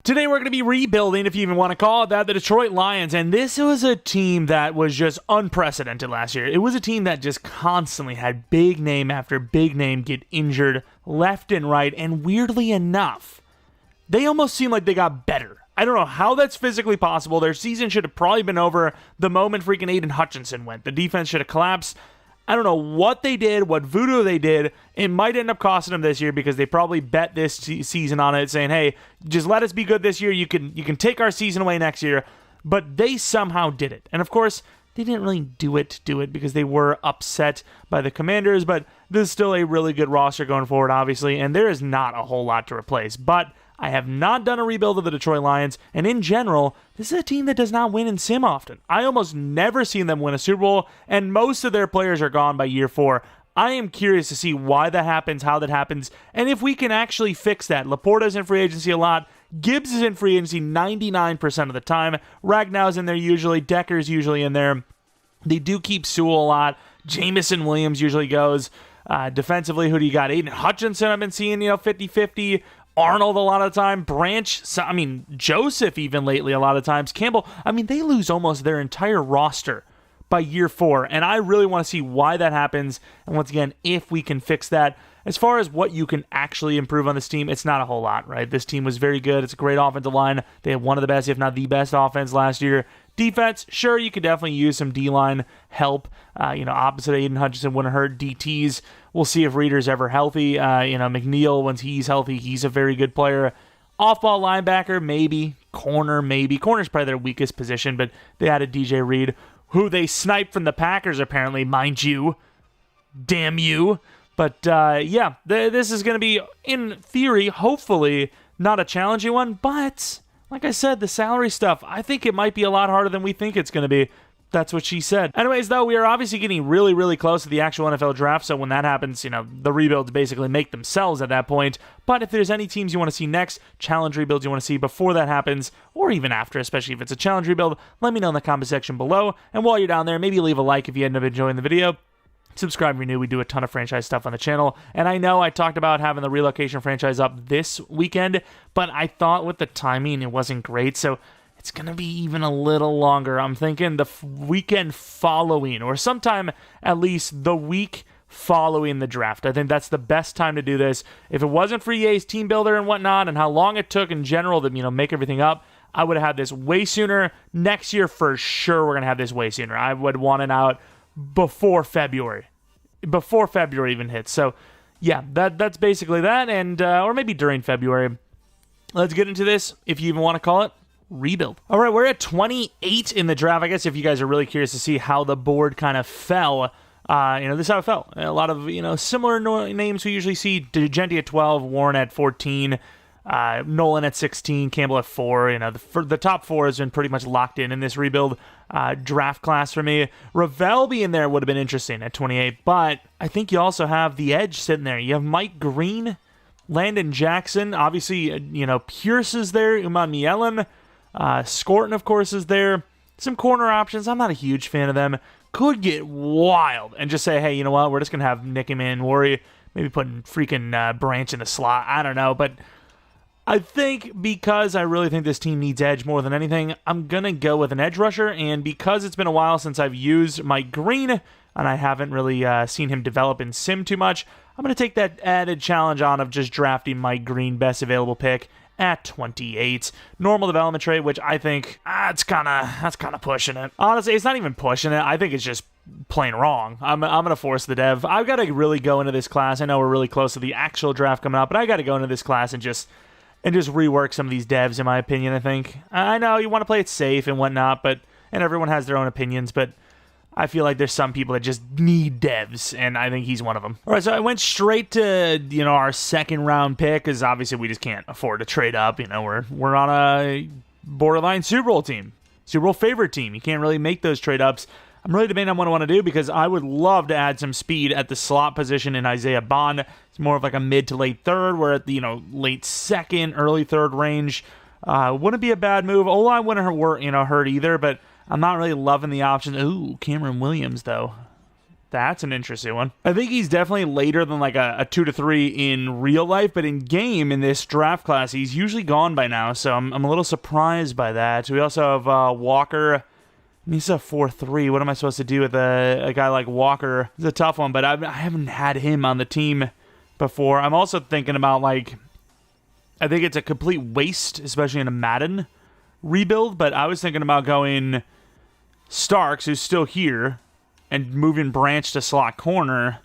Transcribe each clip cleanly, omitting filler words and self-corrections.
Today we're going to be rebuilding, if you even want to call it that, the Detroit Lions, and this was a team that was just unprecedented last year. It was a team that just constantly had big name after big name get injured left and right, and weirdly enough, they almost seem like they got better. I don't know how that's physically possible. Their season should have probably been over the moment freaking Aiden Hutchinson went. The defense should have collapsed. I don't know what they did, what voodoo they did. It might end up costing them this year because they probably bet this season on it, saying, hey, just let us be good this year. You can take our season away next year. But they somehow did it. And of course, they didn't really do it because they were upset by the Commanders, but this is still a really good roster going forward, obviously, and there is not a whole lot to replace. But I have not done a rebuild of the Detroit Lions, and in general, this is a team that does not win in sim often. I almost never seen them win a Super Bowl, and most of their players are gone by year 4. I am curious to see why that happens, how that happens, and if we can actually fix that. Laporta's in free agency a lot. Gibbs is in free agency 99% of the time. Ragnow's in there usually. Decker's usually in there. They do keep Sewell a lot. Jamison Williams usually goes. Defensively, who do you got? Aiden Hutchinson I've been seeing, 50-50. Arnold a lot of the time, Branch, Joseph even lately a lot of times, Campbell, they lose almost their entire roster by year 4, and I really want to see why that happens, and once again, if we can fix that. As far as what you can actually improve on this team, it's not a whole lot, right? This team was very good. It's a great offensive line. They had one of the best, if not the best offense last year. Defense, sure, you could definitely use some D-line help. Opposite Aiden Hutchinson wouldn't hurt. DTs, we'll see if Reader's ever healthy. McNeil, once he's healthy, he's a very good player. Off-ball linebacker, maybe. Corner, maybe. Corner's probably their weakest position, but they added DJ Reed, who they sniped from the Packers, apparently, mind you. Damn you. But, this is going to be, in theory, hopefully, not a challenging one, but like I said, the salary stuff, I think it might be a lot harder than we think it's going to be. That's what she said. Anyways, though, we are obviously getting really, really close to the actual NFL draft, so when that happens, the rebuilds basically make themselves at that point. But if there's any teams you want to see next, challenge rebuilds you want to see before that happens, or even after, especially if it's a challenge rebuild, let me know in the comment section below. And while you're down there, maybe leave a like if you end up enjoying the video. Subscribe if you're new. We do a ton of franchise stuff on the channel. And I know I talked about having the relocation franchise up this weekend, but I thought with the timing it wasn't great, so it's going to be even a little longer. I'm thinking the weekend following, or sometime at least the week following the draft. I think that's the best time to do this. If it wasn't for EA's Team Builder and whatnot, and how long it took in general to make everything up, I would have had this way sooner. Next year, for sure, we're going to have this way sooner. I would want it out before February even hits. So yeah, that's basically that, and or maybe during February. Let's get into this, if you even want to call it rebuild. All right, we're at 28 in the draft. I guess if you guys are really curious to see how the board kind of fell, this is how it fell. A lot of similar names we usually see: DeGenti at 12, Warren at 14, Nolan at 16, Campbell at 4. The top 4 has been pretty much locked in this rebuild draft class for me. Ravel being there would have been interesting at 28, but I think you also have the edge sitting there. You have Mike Green, Landon Jackson, obviously, Pierce is there, Uman Mielen, Scorton, of course, is there. Some corner options. I'm not a huge fan of them. Could get wild and just say, hey, you know what? We're just going to have Nicky Manwari, maybe putting freaking Branch in the slot. I don't know, but I think because I really think this team needs edge more than anything, I'm going to go with an edge rusher, and because it's been a while since I've used Mike Green, and I haven't really seen him develop in sim too much, I'm going to take that added challenge on of just drafting Mike Green, best available pick, at 28. Normal development trait, which I think, that's kind of pushing it. Honestly, it's not even pushing it. I think it's just plain wrong. I'm going to force the dev. I've got to really go into this class. I know we're really close to the actual draft coming up, but I got to go into this class and just rework some of these devs, in my opinion, I think. I know you want to play it safe and whatnot, and everyone has their own opinions, but I feel like there's some people that just need devs, and I think he's one of them. All right, so I went straight to, our second round pick, because obviously we just can't afford to trade up. We're on a borderline Super Bowl team, Super Bowl favorite team. You can't really make those trade ups. I'm really debating on what I want to do, because I would love to add some speed at the slot position in Isaiah Bond. It's more of like a mid to late third. We're at the late second, early third range. Wouldn't be a bad move. O-line wouldn't hurt either, but I'm not really loving the option. Ooh, Cameron Williams, though. That's an interesting one. I think he's definitely later than like a 2 to 3 in real life, but in game, in this draft class, he's usually gone by now, so I'm a little surprised by that. We also have Walker. He's a 4-3. What am I supposed to do with a guy like Walker? It's a tough one, but I haven't had him on the team before. I'm also thinking about, like, I think it's a complete waste, especially in a Madden rebuild, but I was thinking about going Starks, who's still here, and moving Branch to slot corner,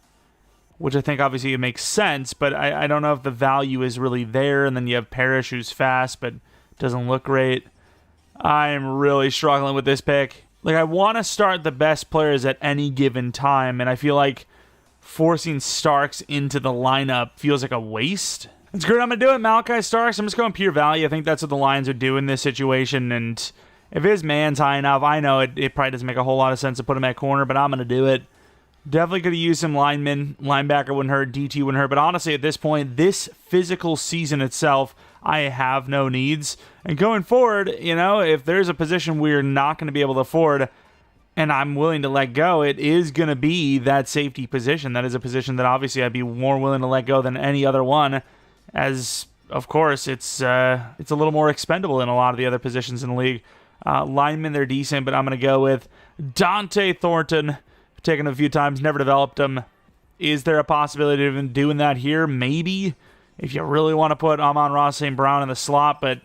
which I think obviously it makes sense, but I don't know if the value is really there. And then you have Parrish, who's fast, but doesn't look great. I'm really struggling with this pick. Like, I want to start the best players at any given time, and I feel like forcing Starks into the lineup feels like a waste. It's great. I'm going to do it. Malachi Starks. I'm just going pure value. I think that's what the Lions would do in this situation, and if his man's high enough, I know it probably doesn't make a whole lot of sense to put him at corner, but I'm going to do it. Definitely could have used some linemen. Linebacker wouldn't hurt. DT wouldn't hurt. But honestly, at this point, this physical season itself, I have no needs. And going forward, if there's a position we're not going to be able to afford and I'm willing to let go, it is going to be that safety position. That is a position that obviously I'd be more willing to let go than any other one, as, of course, it's a little more expendable than a lot of the other positions in the league. Linemen, they're decent, but I'm going to go with Dante Thornton. Taken him a few times, never developed him. Is there a possibility of even doing that here? Maybe, if you really want to put Amon-Ra St. Brown in the slot, but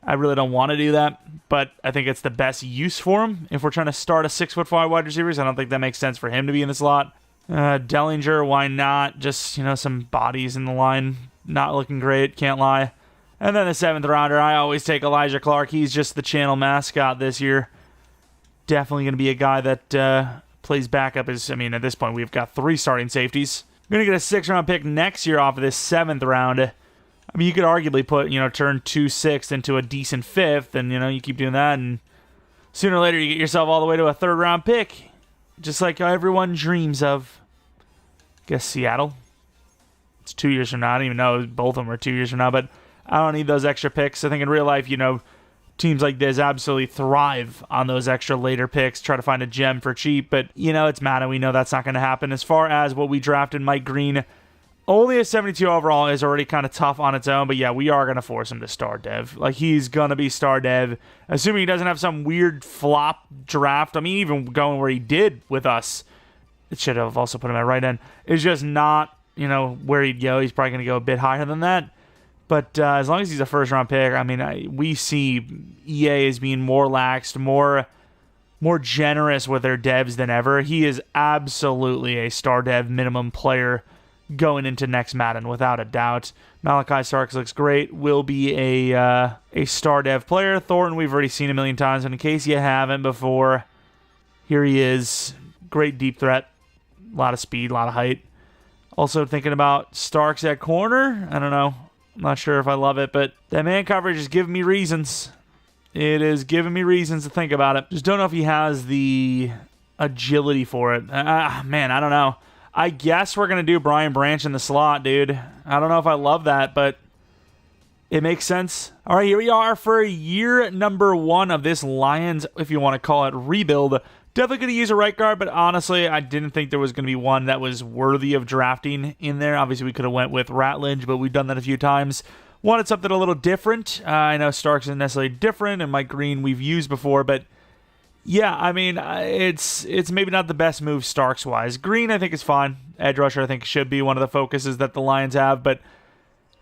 I really don't want to do that. But I think it's the best use for him. If we're trying to start a 6'5" wide receivers, I don't think that makes sense for him to be in the slot. Dellinger, why not? Just, some bodies in the line. Not looking great, can't lie. And then the 7th rounder, I always take Elijah Clark. He's just the channel mascot this year. Definitely going to be a guy that plays backup. At this point, we've got 3 starting safeties. We're going to get a 6th-round pick next year off of this 7th round. I mean, you could arguably put, turn 2 6th into a decent 5th, and, you keep doing that, and sooner or later you get yourself all the way to a 3rd-round pick, just like everyone dreams of. Guess Seattle. It's 2 years from now. I don't even know. Both of them are 2 years from now, but I don't need those extra picks. I think in real life, teams like this absolutely thrive on those extra later picks, try to find a gem for cheap, but, it's Madden. We know that's not going to happen. As far as what we drafted, Mike Green, only a 72 overall is already kind of tough on its own, but yeah, we are going to force him to star dev. Like, he's going to be star dev, assuming he doesn't have some weird flop draft. I mean, even going where he did with us, it should have also put him at right end. It's just not, where he'd go. He's probably going to go a bit higher than that. But as long as he's a first-round pick, we see EA as being more laxed, more generous with their devs than ever. He is absolutely a star dev minimum player going into next Madden, without a doubt. Malachi Starks looks great. Will be a star dev player. Thornton, we've already seen a million times, and in case you haven't before, here he is. Great deep threat. A lot of speed, a lot of height. Also thinking about Starks at corner. I don't know. I'm not sure if I love it, but that man coverage is giving me reasons. It is giving me reasons to think about it. Just don't know if he has the agility for it. Man, I don't know. I guess we're going to do Brian Branch in the slot, dude. I don't know if I love that, but it makes sense. All right, here we are for year number 1 of this Lions, if you want to call it, rebuild. Definitely going to use a right guard, but honestly, I didn't think there was going to be one that was worthy of drafting in there. Obviously, we could have went with Ratledge, but we've done that a few times. Wanted something a little different. I know Starks isn't necessarily different, and Mike Green we've used before, but yeah, it's maybe not the best move Starks-wise. Green, I think, is fine. Edge rusher, I think, should be one of the focuses that the Lions have, but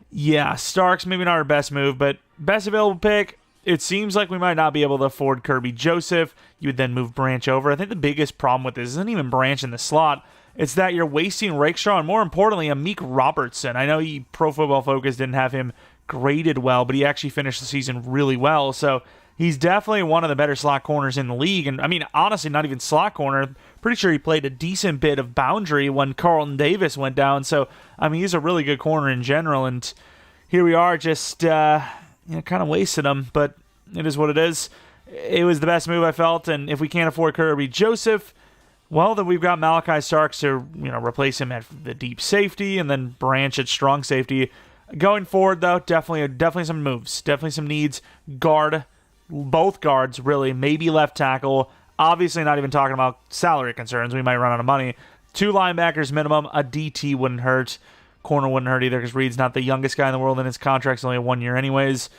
yeah, Starks, maybe not our best move, but best available pick. It seems like we might not be able to afford Kirby Joseph. You would then move Branch over. I think the biggest problem with this isn't even Branch in the slot. It's that you're wasting Rakestraw and, more importantly, Amik Robertson. I know Pro Football Focus didn't have him graded well, but he actually finished the season really well. So he's definitely one of the better slot corners in the league. And, honestly, not even slot corner. Pretty sure he played a decent bit of boundary when Carlton Davis went down. So, he's a really good corner in general. And here we are just kind of wasted him, but it is what it is. It was the best move, I felt, and if we can't afford Kirby Joseph, well, then we've got Malachi Starks to replace him at the deep safety, and then Branch at strong safety. Going forward, though, definitely some moves, definitely some needs. Guard, both guards, really, maybe left tackle. Obviously, not even talking about salary concerns. We might run out of money. 2 linebackers minimum. A DT wouldn't hurt. Corner wouldn't hurt either because Reed's not the youngest guy in the world and his contract's only 1 year anyways.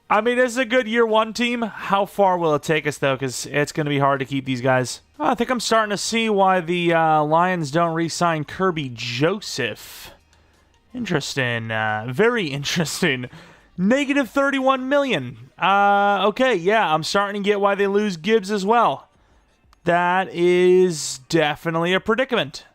I mean, this is a good year 1 team. How far will it take us, though? Because it's going to be hard to keep these guys. I think I'm starting to see why the Lions don't re-sign Kirby Joseph. Interesting. Very interesting. Negative 31 million. Okay, yeah, I'm starting to get why they lose Gibbs as well. That is definitely a predicament.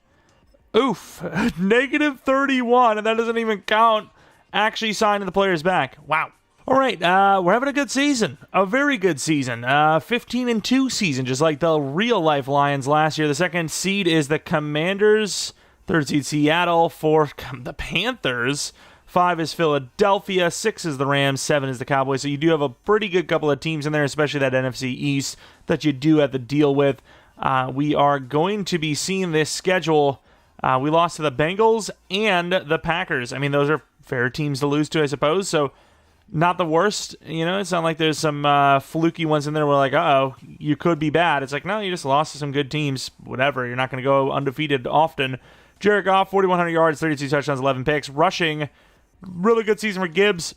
Oof. Negative 31, and that doesn't even count actually signing the players back. Wow. All right, we're having a good season. A very good season. 15-2 season, just like the real-life Lions last year. The 2nd seed is the Commanders. 3rd seed, Seattle. 4th, the Panthers. 5 is Philadelphia. 6 is the Rams. 7 is the Cowboys. So you do have a pretty good couple of teams in there, especially that NFC East that you do have to deal with. We are going to be seeing this schedule. We lost to the Bengals and the Packers. I mean, those are fair teams to lose to, I suppose. So not the worst. You know, it's not like there's some fluky ones in there where like, uh-oh, you could be bad. It's like, no, you just lost to some good teams. Whatever. You're not going to go undefeated often. Jared Goff, 4,100 yards, 32 touchdowns, 11 picks. Rushing, really good season for Gibbs.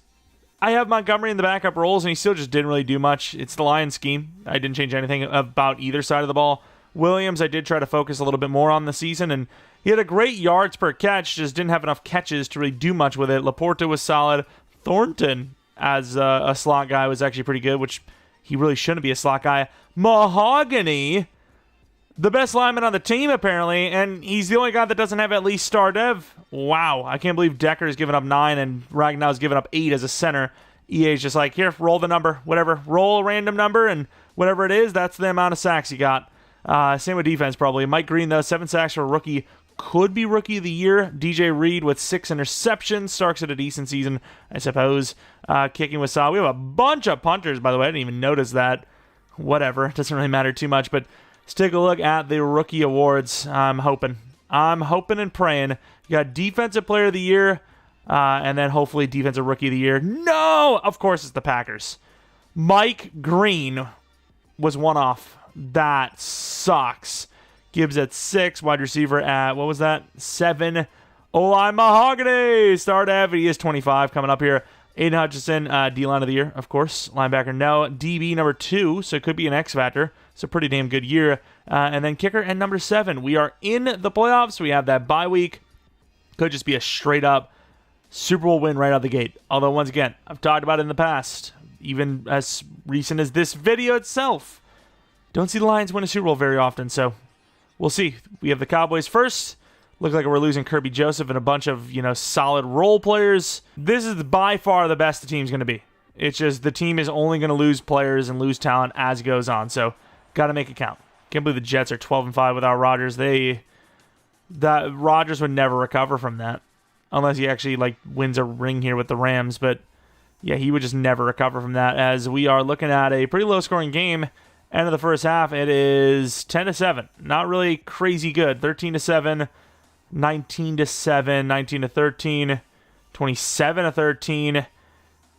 I have Montgomery in the backup roles, and he still just didn't really do much. It's the Lions scheme. I didn't change anything about either side of the ball. Williams, I did try to focus a little bit more on the season, and he had a great yards per catch, just didn't have enough catches to really do much with it. Laporta was solid. Thornton, as a slot guy, was actually pretty good, which he really shouldn't be a slot guy. Mahogany, the best lineman on the team, apparently, and he's the only guy that doesn't have at least star dev. Wow, I can't believe Decker's given up 9 and Ragnow's given up 8 as a center. EA's just like, here, roll the number, whatever. Roll a random number, and whatever it is, that's the amount of sacks you got. Same with defense, probably. Mike Green, though, 7 sacks for a rookie. Could be rookie of the year. DJ Reed with 6 interceptions. Starks at a decent season, I suppose. Kicking with solid. We have a bunch of punters, by the way. I didn't even notice that. Whatever. It doesn't really matter too much, but let's take a look at the rookie awards. I'm hoping and praying. You got Defensive Player of the Year, and then hopefully Defensive Rookie of the Year. No! Of course it's the Packers. Mike Green was one off. That sucks. Gibbs at 6. Wide receiver at, what was that? 7. O-line Mahogany. Start at, he is 25 coming up here. Aiden Hutchinson, D-line of the year, of course. Linebacker, no. DB number 2, so it could be an X factor. It's a pretty damn good year. And then kicker and number 7. We are in the playoffs. We have that bye week. Could just be a straight-up Super Bowl win right out the gate. Although, once again, I've talked about it in the past, even as recent as this video itself. Don't see the Lions win a Super Bowl very often, so we'll see. We have the Cowboys first. Look like we're losing Kirby Joseph and a bunch of, solid role players. This is by far the best the team's going to be. It's just the team is only going to lose players and lose talent as it goes on, so got to make it count. Can't believe the Jets are 12-5 without Rodgers. That Rodgers would never recover from that unless he actually wins a ring here with the Rams, but yeah, he would just never recover from that as we are looking at a pretty low-scoring game. End of the first half, it is 10-7. Not really crazy good. 13-7, 19-7, 19-13, 27-13.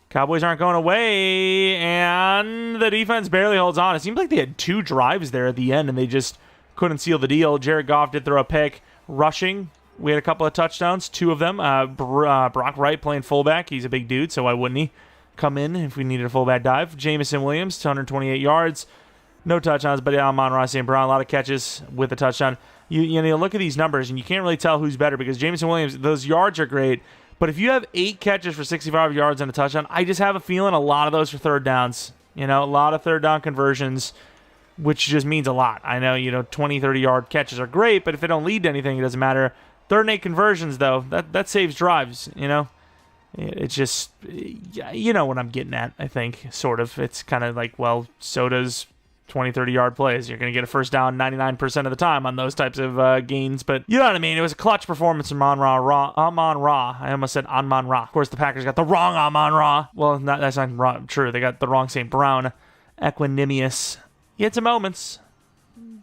Cowboys aren't going away, and the defense barely holds on. It seemed like they had 2 drives there at the end, and they just couldn't seal the deal. Jared Goff did throw a pick. Rushing, we had a couple of touchdowns, 2 of them. Brock Wright playing fullback. He's a big dude, so why wouldn't he come in if we needed a fullback dive? Jamison Williams, 228 yards. No touchdowns, but Amon-Ra St. Brown, a lot of catches with a touchdown. You look at these numbers, and you can't really tell who's better because Jamison Williams, those yards are great. But if you have 8 catches for 65 yards and a touchdown, I just have a feeling a lot of those for third downs. A lot of third down conversions, which just means a lot. I know, 20, 30-yard catches are great, but if they don't lead to anything, it doesn't matter. 3rd and 8 conversions, though, that saves drives, It's just, you know what I'm getting at, I think, sort of. It's kind of like, well, so does 20, 30-yard plays. You're going to get a first down 99% of the time on those types of gains. But you know what I mean? It was a clutch performance from Amon-Ra. I almost said Amon-Ra. Of course, the Packers got the wrong Amon-Ra. Well, that's not true. They got the wrong St. Brown. Equanimous. He had some moments,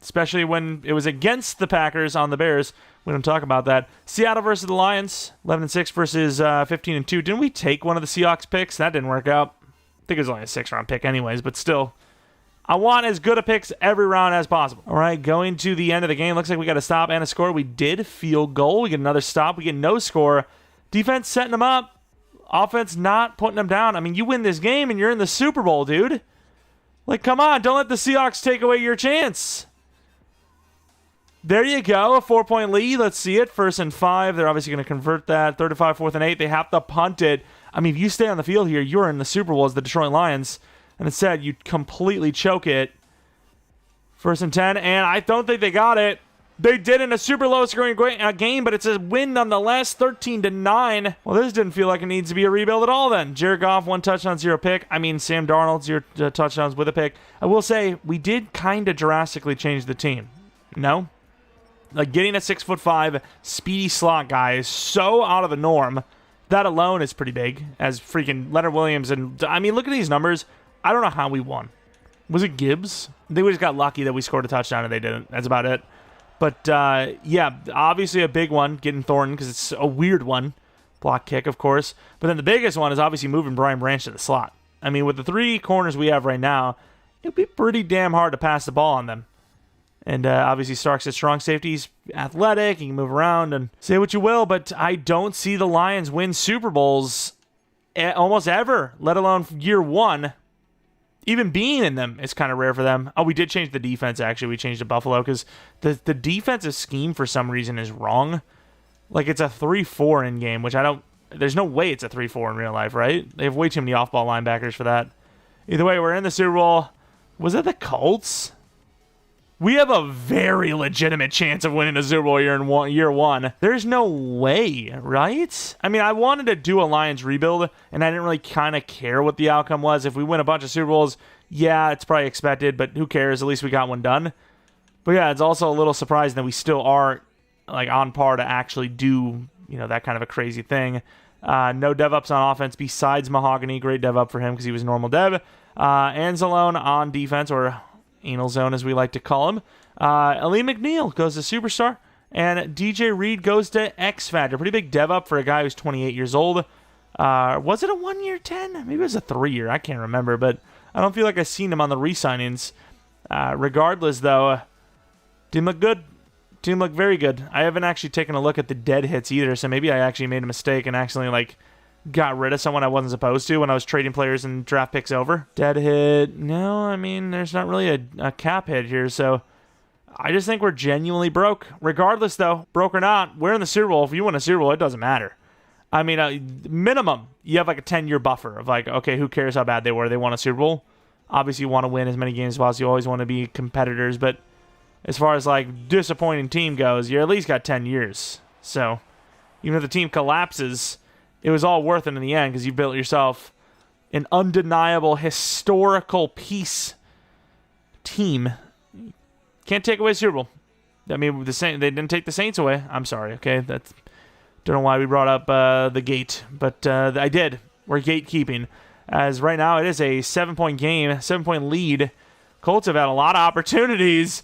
especially when it was against the Packers on the Bears. We don't talk about that. Seattle versus the Lions. 11-6 versus 15-2. Didn't we take one of the Seahawks picks? That didn't work out. I think it was only a 6-round pick anyways, but still. I want as good a picks every round as possible. All right, going to the end of the game. Looks like we got a stop and a score. We did field goal. We get another stop. We get no score. Defense setting them up. Offense not putting them down. I mean, you win this game and you're in the Super Bowl, dude. Like, come on. Don't let the Seahawks take away your chance. There you go. A 4-point lead. Let's see it. 1st and 5. They're obviously going to convert that. 3rd and 5, 4th and 8. They have to punt it. I mean, if you stay on the field here, you're in the Super Bowl as the Detroit Lions. And instead, you completely choke it. 1st and 10, and I don't think they got it. They did in a super low-scoring game, but it's a win nonetheless, 13-9. Well, this didn't feel like it needs to be a rebuild at all then. Jared Goff, 1 touchdown, 0 pick. I mean, Sam Darnold, 0 touchdowns with a pick. I will say, we did kind of drastically change the team. No? Like, getting a 6'5", speedy slot guy is so out of the norm. That alone is pretty big, as freaking Leonard Williams. And I mean, look at these numbers. I don't know how we won. Was it Gibbs? I think we just got lucky that we scored a touchdown and they didn't. That's about it. But, yeah, obviously a big one, getting Thornton, because it's a weird one. Block kick, of course. But then the biggest one is obviously moving Brian Branch to the slot. I mean, with the 3 corners we have right now, it'd be pretty damn hard to pass the ball on them. And obviously Starks at strong safety. He's athletic. He can move around and say what you will, but I don't see the Lions win Super Bowls almost ever, let alone year 1. Even being in them is kind of rare for them. Oh, we did change the defense, actually. We changed to Buffalo because the defensive scheme for some reason is wrong. Like, it's a 3-4 in-game, which I don't... There's no way it's a 3-4 in real life, right? They have way too many off-ball linebackers for that. Either way, we're in the Super Bowl. Was it the Colts? We have a very legitimate chance of winning a Super Bowl year 1. There's no way, right? I mean, I wanted to do a Lions rebuild, and I didn't really kind of care what the outcome was. If we win a bunch of Super Bowls, yeah, it's probably expected, but who cares? At least we got one done. But yeah, it's also a little surprising that we still are like on par to actually do, that kind of a crazy thing. No dev ups on offense besides Mahogany. Great dev up for him because he was normal dev. Anzalone on defense, or Anal Zone, as we like to call him. Ali McNeil goes to Superstar, and DJ Reed goes to X Factor. Pretty big dev up for a guy who's 28 years old. Was it a 1-year 10? Maybe it was a 3-year. I can't remember, but I don't feel like I've seen him on the re-signings. Regardless, though, team looked good. Team looked very good. I haven't actually taken a look at the dead hits either, so maybe I actually made a mistake and accidentally, got rid of someone I wasn't supposed to when I was trading players and draft picks over. Dead hit. No, I mean, there's not really a cap hit here, so I just think we're genuinely broke. Regardless, though, broke or not, we're in the Super Bowl. If you win a Super Bowl, it doesn't matter. I mean, minimum, you have a 10-year buffer of okay, who cares how bad they were? They won a Super Bowl. Obviously, you want to win as many games as possible. You always want to be competitors, but as far as, disappointing team goes, you at least got 10 years. So, even if the team collapses, it was all worth it in the end because you built yourself an undeniable historical peace team. Can't take away Super Bowl. I mean, they didn't take the Saints away. I'm sorry, okay? Don't know why we brought up the gate, but I did. We're gatekeeping. As right now it is a 7-point game, 7-point lead. Colts have had a lot of opportunities,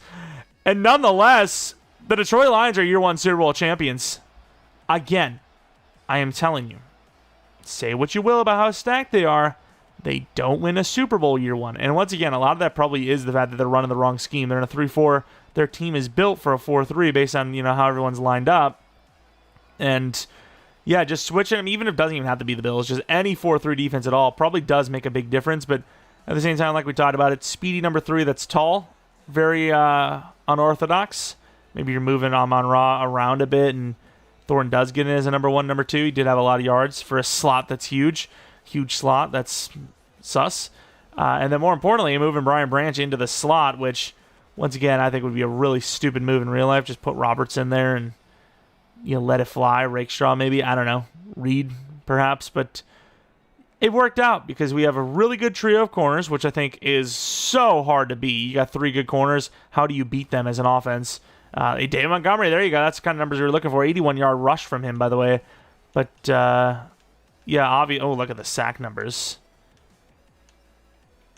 and nonetheless, the Detroit Lions are year 1 Super Bowl champions. Again, I am telling you, say what you will about how stacked they are, they don't win a Super Bowl year 1. And once again, a lot of that probably is the fact that they're running the wrong scheme. They're in a 3-4. Their team is built for a 4-3 based on, how everyone's lined up. And yeah, just switching them, even if it doesn't even have to be the Bills, just any 4-3 defense at all probably does make a big difference. But at the same time, like we talked about, it's speedy number 3 that's tall, very unorthodox. Maybe you're moving Amon-Ra around a bit, and Thornton does get in as a number 1, number 2. He did have a lot of yards for a slot that's huge. Huge slot, that's sus. And then more importantly, moving Brian Branch into the slot, which, once again, I think would be a really stupid move in real life. Just put Roberts in there and, let it fly. Rakestraw, maybe. I don't know. Reed, perhaps. But it worked out because we have a really good trio of corners, which I think is so hard to beat. You got 3 good corners. How do you beat them as an offense? David Montgomery, there you go. That's the kind of numbers we were looking for. 81-yard rush from him, by the way. But, yeah, look at the sack numbers.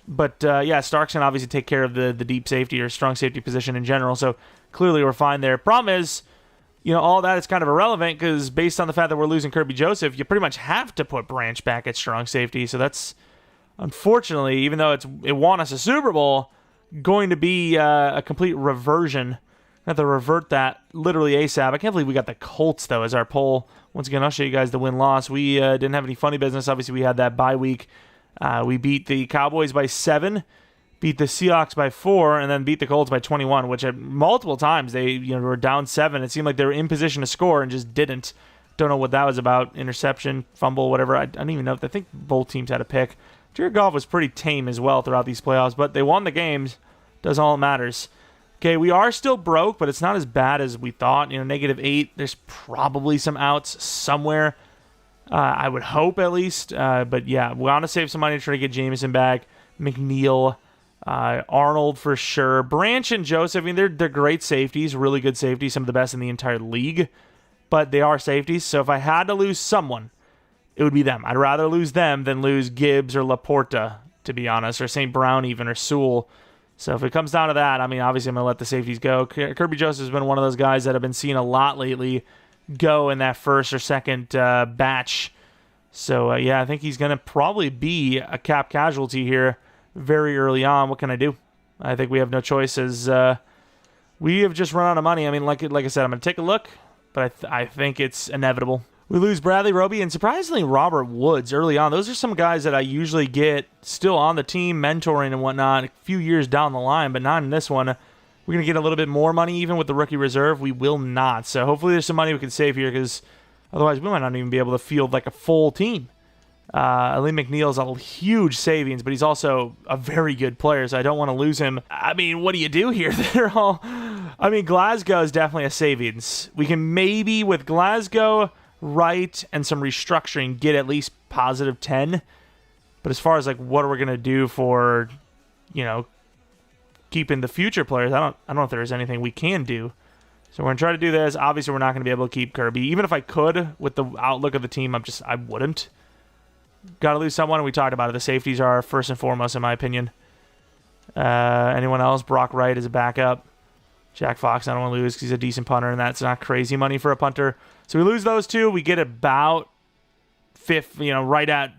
But, yeah, Starks can obviously take care of the deep safety or strong safety position in general. So, clearly we're fine there. Problem is, all that is kind of irrelevant because based on the fact that we're losing Kirby Joseph, you pretty much have to put Branch back at strong safety. So that's, unfortunately, even though it won us a Super Bowl, going to be a complete reversion. I have to revert that literally ASAP. I can't believe we got the Colts, though, as our poll. Once again, I'll show you guys the win-loss. We didn't have any funny business. Obviously, we had that bye week. We beat the Cowboys by 7, beat the Seahawks by 4, and then beat the Colts by 21, which at multiple times they were down 7. It seemed like they were in position to score and just didn't. Don't know what that was about. Interception, fumble, whatever. I don't even know. I think both teams had a pick. Jared Goff was pretty tame as well throughout these playoffs, but they won the games. Does all that matters. Okay, we are still broke, but it's not as bad as we thought. -8. There's probably some outs somewhere. I would hope at least. But yeah, we want to save some money to try to get Jameson back. McNeil, Arnold for sure. Branch and Joseph, I mean, they're great safeties, really good safeties, some of the best in the entire league. But they are safeties, so if I had to lose someone, it would be them. I'd rather lose them than lose Gibbs or Laporta, to be honest, or St. Brown even, or Sewell. So if it comes down to that, I mean, obviously I'm going to let the safeties go. Kirby Joseph has been one of those guys that I've been seeing a lot lately go in that first or second batch. So, yeah, I think he's going to probably be a cap casualty here very early on. What can I do? I think we have no choice as we have just run out of money. I mean, like I said, I'm going to take a look, but I think it's inevitable. We lose Bradley Roby and surprisingly Robert Woods early on. Those are some guys that I usually get still on the team, mentoring and whatnot a few years down the line, but not in this one. We're going to get a little bit more money even with the rookie reserve. We will not. So hopefully there's some money we can save here because otherwise we might not even be able to field like a full team. Ali McNeil's a huge savings, but he's also a very good player, so I don't want to lose him. I mean, what do you do here? Glasgow is definitely a savings. We can maybe, with Glasgow, Wright, and some restructuring, get at least positive 10. But as far as like what are we going to do for, keeping the future players, I don't know if there's anything we can do. So we're going to try to do this. Obviously, we're not going to be able to keep Kirby. Even if I could, with the outlook of the team, I wouldn't. Got to lose someone. We talked about it. The safeties are first and foremost, in my opinion. Anyone else? Brock Wright is a backup. Jack Fox, I don't want to lose because he's a decent punter, and that's not crazy money for a punter. So we lose those two. We get about fifth, right at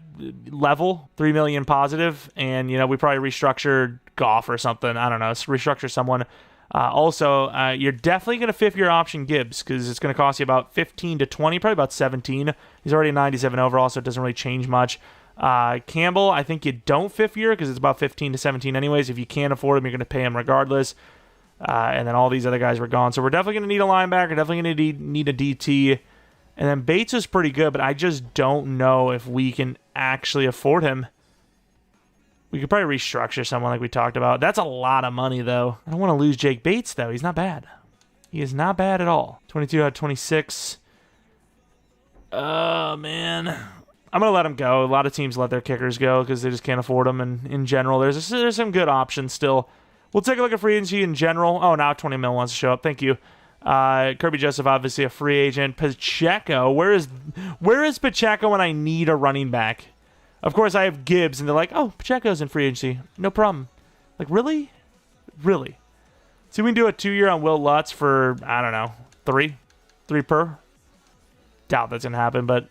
level, 3 million positive, and we probably restructured Goff or something. I don't know. Restructure someone. Also, you're definitely going to fifth year option Gibbs because it's going to cost you about 15 to 20, probably about 17. He's already a 97 overall, so it doesn't really change much. Campbell, I think you don't fifth year because it's about 15 to 17 anyways. If you can't afford him, you're going to pay him regardless. And then all these other guys were gone. So we're definitely going to need a linebacker, definitely going to need a DT. And then Bates is pretty good, but I just don't know if we can actually afford him. We could probably restructure someone like we talked about. That's a lot of money, though. I don't want to lose Jake Bates, though. He's not bad. He is not bad at all. 22 out of 26. Oh, man. I'm going to let him go. A lot of teams let their kickers go because they just can't afford them. And in general, there's some good options still. We'll take a look at free agency in general. Oh, now 20 mil wants to show up. Thank you. Kirby Joseph, obviously a free agent. Pacheco. Where is Pacheco when I need a running back? Of course, I have Gibbs, and they're like, oh, Pacheco's in free agency. No problem. Like, really? Really? See, we can do a 2-year on Will Lutz for, I don't know, 3 per. Doubt that's going to happen, but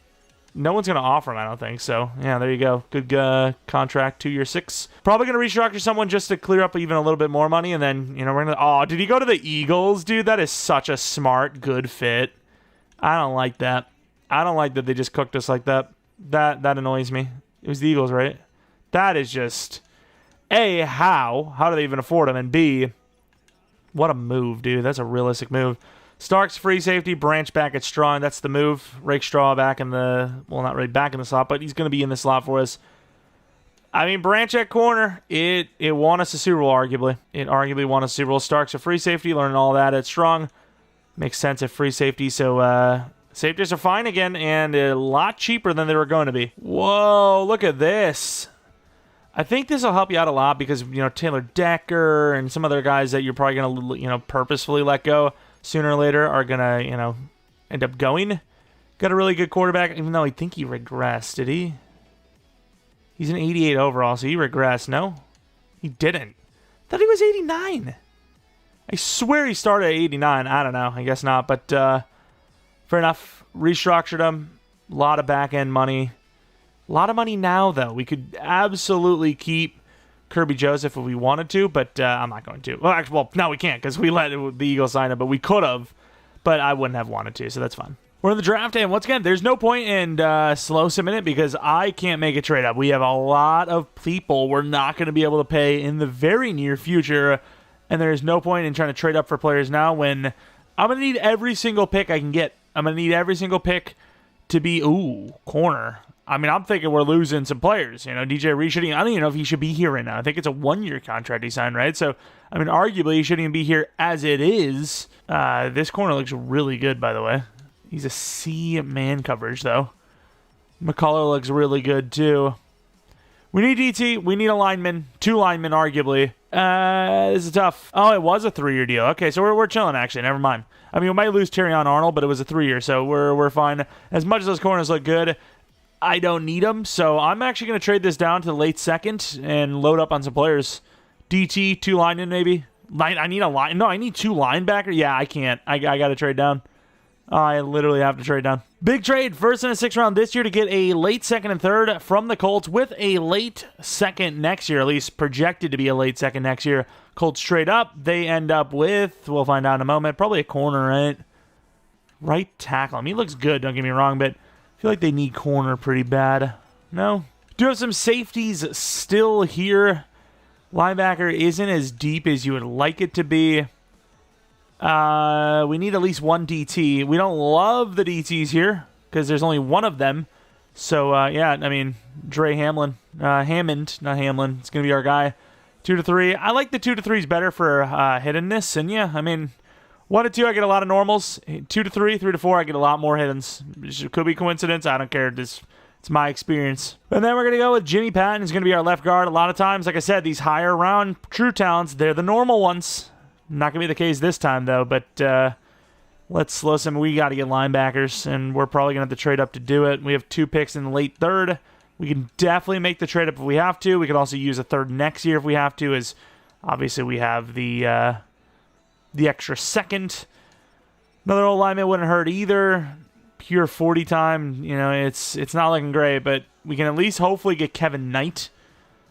no one's going to offer him, I don't think. So, yeah, there you go. Good contract, 2 year 6. Probably going to restructure someone just to clear up even a little bit more money, and then, we're going to... Oh, did he go to the Eagles? Dude, that is such a smart, good fit. I don't like that. I don't like that they just cooked us like that. That annoys me. It was the Eagles, right? That is just... A, how? How do they even afford him? And B, what a move, dude. That's a realistic move. Starks free safety, Branch back at Straw, and that's the move. Rake Straw back in the... Well, not really back in the slot, but he's going to be in the slot for us. I mean, Branch at corner, it won us a Super Bowl, arguably. It arguably won us a Super Bowl. Starks a free safety, learning all that at Strong. Makes sense at free safety, so... Safeties are fine again, and a lot cheaper than they were going to be. Whoa, look at this. I think this will help you out a lot because, Taylor Decker and some other guys that you're probably going to, purposefully let go sooner or later are going to, end up going. Got a really good quarterback, even though I think he regressed. Did he? He's an 88 overall, so he regressed. No? He didn't. I thought he was 89. I swear he started at 89. I don't know. I guess not, but... fair enough. Restructured them. A lot of back-end money. A lot of money now, though. We could absolutely keep Kirby Joseph if we wanted to, but I'm not going to. Well, actually, well, no, we can't because we let the Eagles sign him, but we could have, but I wouldn't have wanted to, so that's fine. We're in the draft, and once again, there's no point in slow simming it because I can't make a trade up. We have a lot of people we're not going to be able to pay in the very near future, and there's no point in trying to trade up for players now when I'm going to need every single pick I can get. I'm going to need every single pick to be, corner. I mean, I'm thinking we're losing some players. You know, DJ Reed I don't even know if he should be here right now. I think it's a 1-year contract he signed, right? So, I mean, arguably he shouldn't even be here as it is. This corner looks really good, by the way. He's a C man coverage, though. McCullough looks really good, too. We need DT. We need a lineman. 2 linemen, arguably. This is tough. Oh, it was a 3-year deal. Okay, so we're chilling, actually. Never mind. I mean, we might lose Terrion Arnold, but it was a 3-year, so we're fine. As much as those corners look good, I don't need them, so I'm actually going to trade this down to the late second and load up on some players. DT, 2 linemen, maybe. I need a line. No, I need 2 linebackers. Yeah, I can't. I got to trade down. I literally have to trade down. Big trade, first and a 6th round this year to get a late 2nd and 3rd from the Colts with a late 2nd next year, at least projected to be a late 2nd next year. Colts trade up. They end up with, we'll find out in a moment, probably a corner, right? Right tackle. I mean, he looks good, don't get me wrong, but I feel like they need corner pretty bad. No? Do have some safeties still here. Linebacker isn't as deep as you would like it to be. We need at least 1 DT. We don't love the DTs here because there's only 1 of them. So, yeah, I mean, Hammond, not Hamlin. It's going to be our guy. 2 to 3. I like the 2 to 3s better for hiddenness. And, yeah, I mean, 1 to 2, I get a lot of normals. 2 to 3, 3 to 4, I get a lot more hiddens. It could be coincidence. I don't care. It's my experience. And then we're going to go with Jimmy Patton. He's going to be our left guard. A lot of times, like I said, these higher round true talents, they're the normal ones. Not going to be the case this time, though, but let's slow some. We got to get linebackers, and we're probably going to have to trade up to do it. We have 2 picks in the late 3rd. We can definitely make the trade up if we have to. We could also use a 3rd next year if we have to, as obviously we have the extra 2nd. Another old lineman wouldn't hurt either. Pure 40 time, you know, it's not looking great, but we can at least hopefully get Kevin Knight.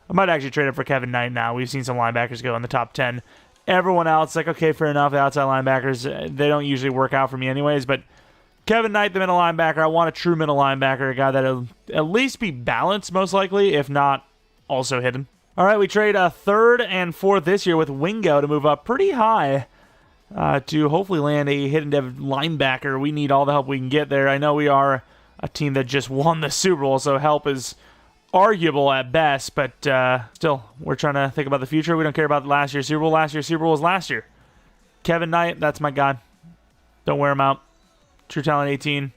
I might actually trade up for Kevin Knight now. We've seen some linebackers go in the top 10. Everyone else, like, okay, fair enough. The outside linebackers, they don't usually work out for me anyways. But Kevin Knight, the middle linebacker, I want a true middle linebacker, a guy that'll at least be balanced, most likely, if not also hidden. All right, we trade a 3rd and 4th this year with Wingo to move up pretty high to hopefully land a hidden dev linebacker. We need all the help we can get there. I know we are a team that just won the Super Bowl, so help is arguable at best, but still, we're trying to think about the future. We don't care about last year's Super Bowl. Last year's Super Bowl was last year. Kevin Knight, that's my guy. Don't wear him out. True talent 18.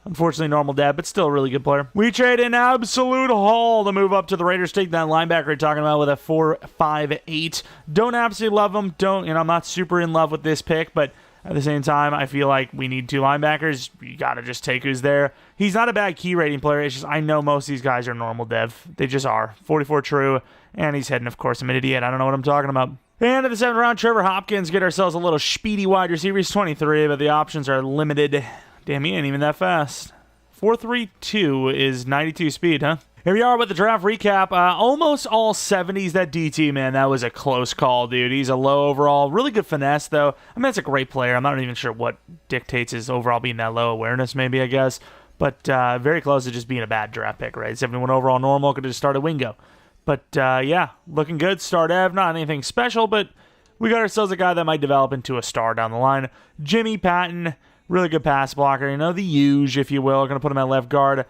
Unfortunately, normal dad, but still a really good player. We trade an absolute haul to move up to the Raiders. Take that linebacker we're talking about with a 4.58. Don't absolutely love him. I'm not super in love with this pick, but at the same time, I feel like we need 2 linebackers. You got to just take who's there. He's not a bad key rating player. It's just I know most of these guys are normal dev. They just are. 44 true, and he's heading, of course. I'm an idiot. I don't know what I'm talking about. And in the 7th round, Trevor Hopkins. Get ourselves a little speedy wide receiver. He's 23, but the options are limited. Damn, he ain't even that fast. 4.32 is 92 speed, huh? Here we are with the draft recap. Almost all 70s. That DT, man, that was a close call, dude. He's a low overall. Really good finesse, though. I mean, that's a great player. I'm not even sure what dictates his overall being that low awareness, maybe, I guess. But very close to just being a bad draft pick, right? 71 overall normal. Could have just started Wingo. But, yeah, looking good. Start Ev. Not anything special, but we got ourselves a guy that might develop into a star down the line. Jimmy Patton, really good pass blocker. You know, the huge, if you will. Going to put him at left guard.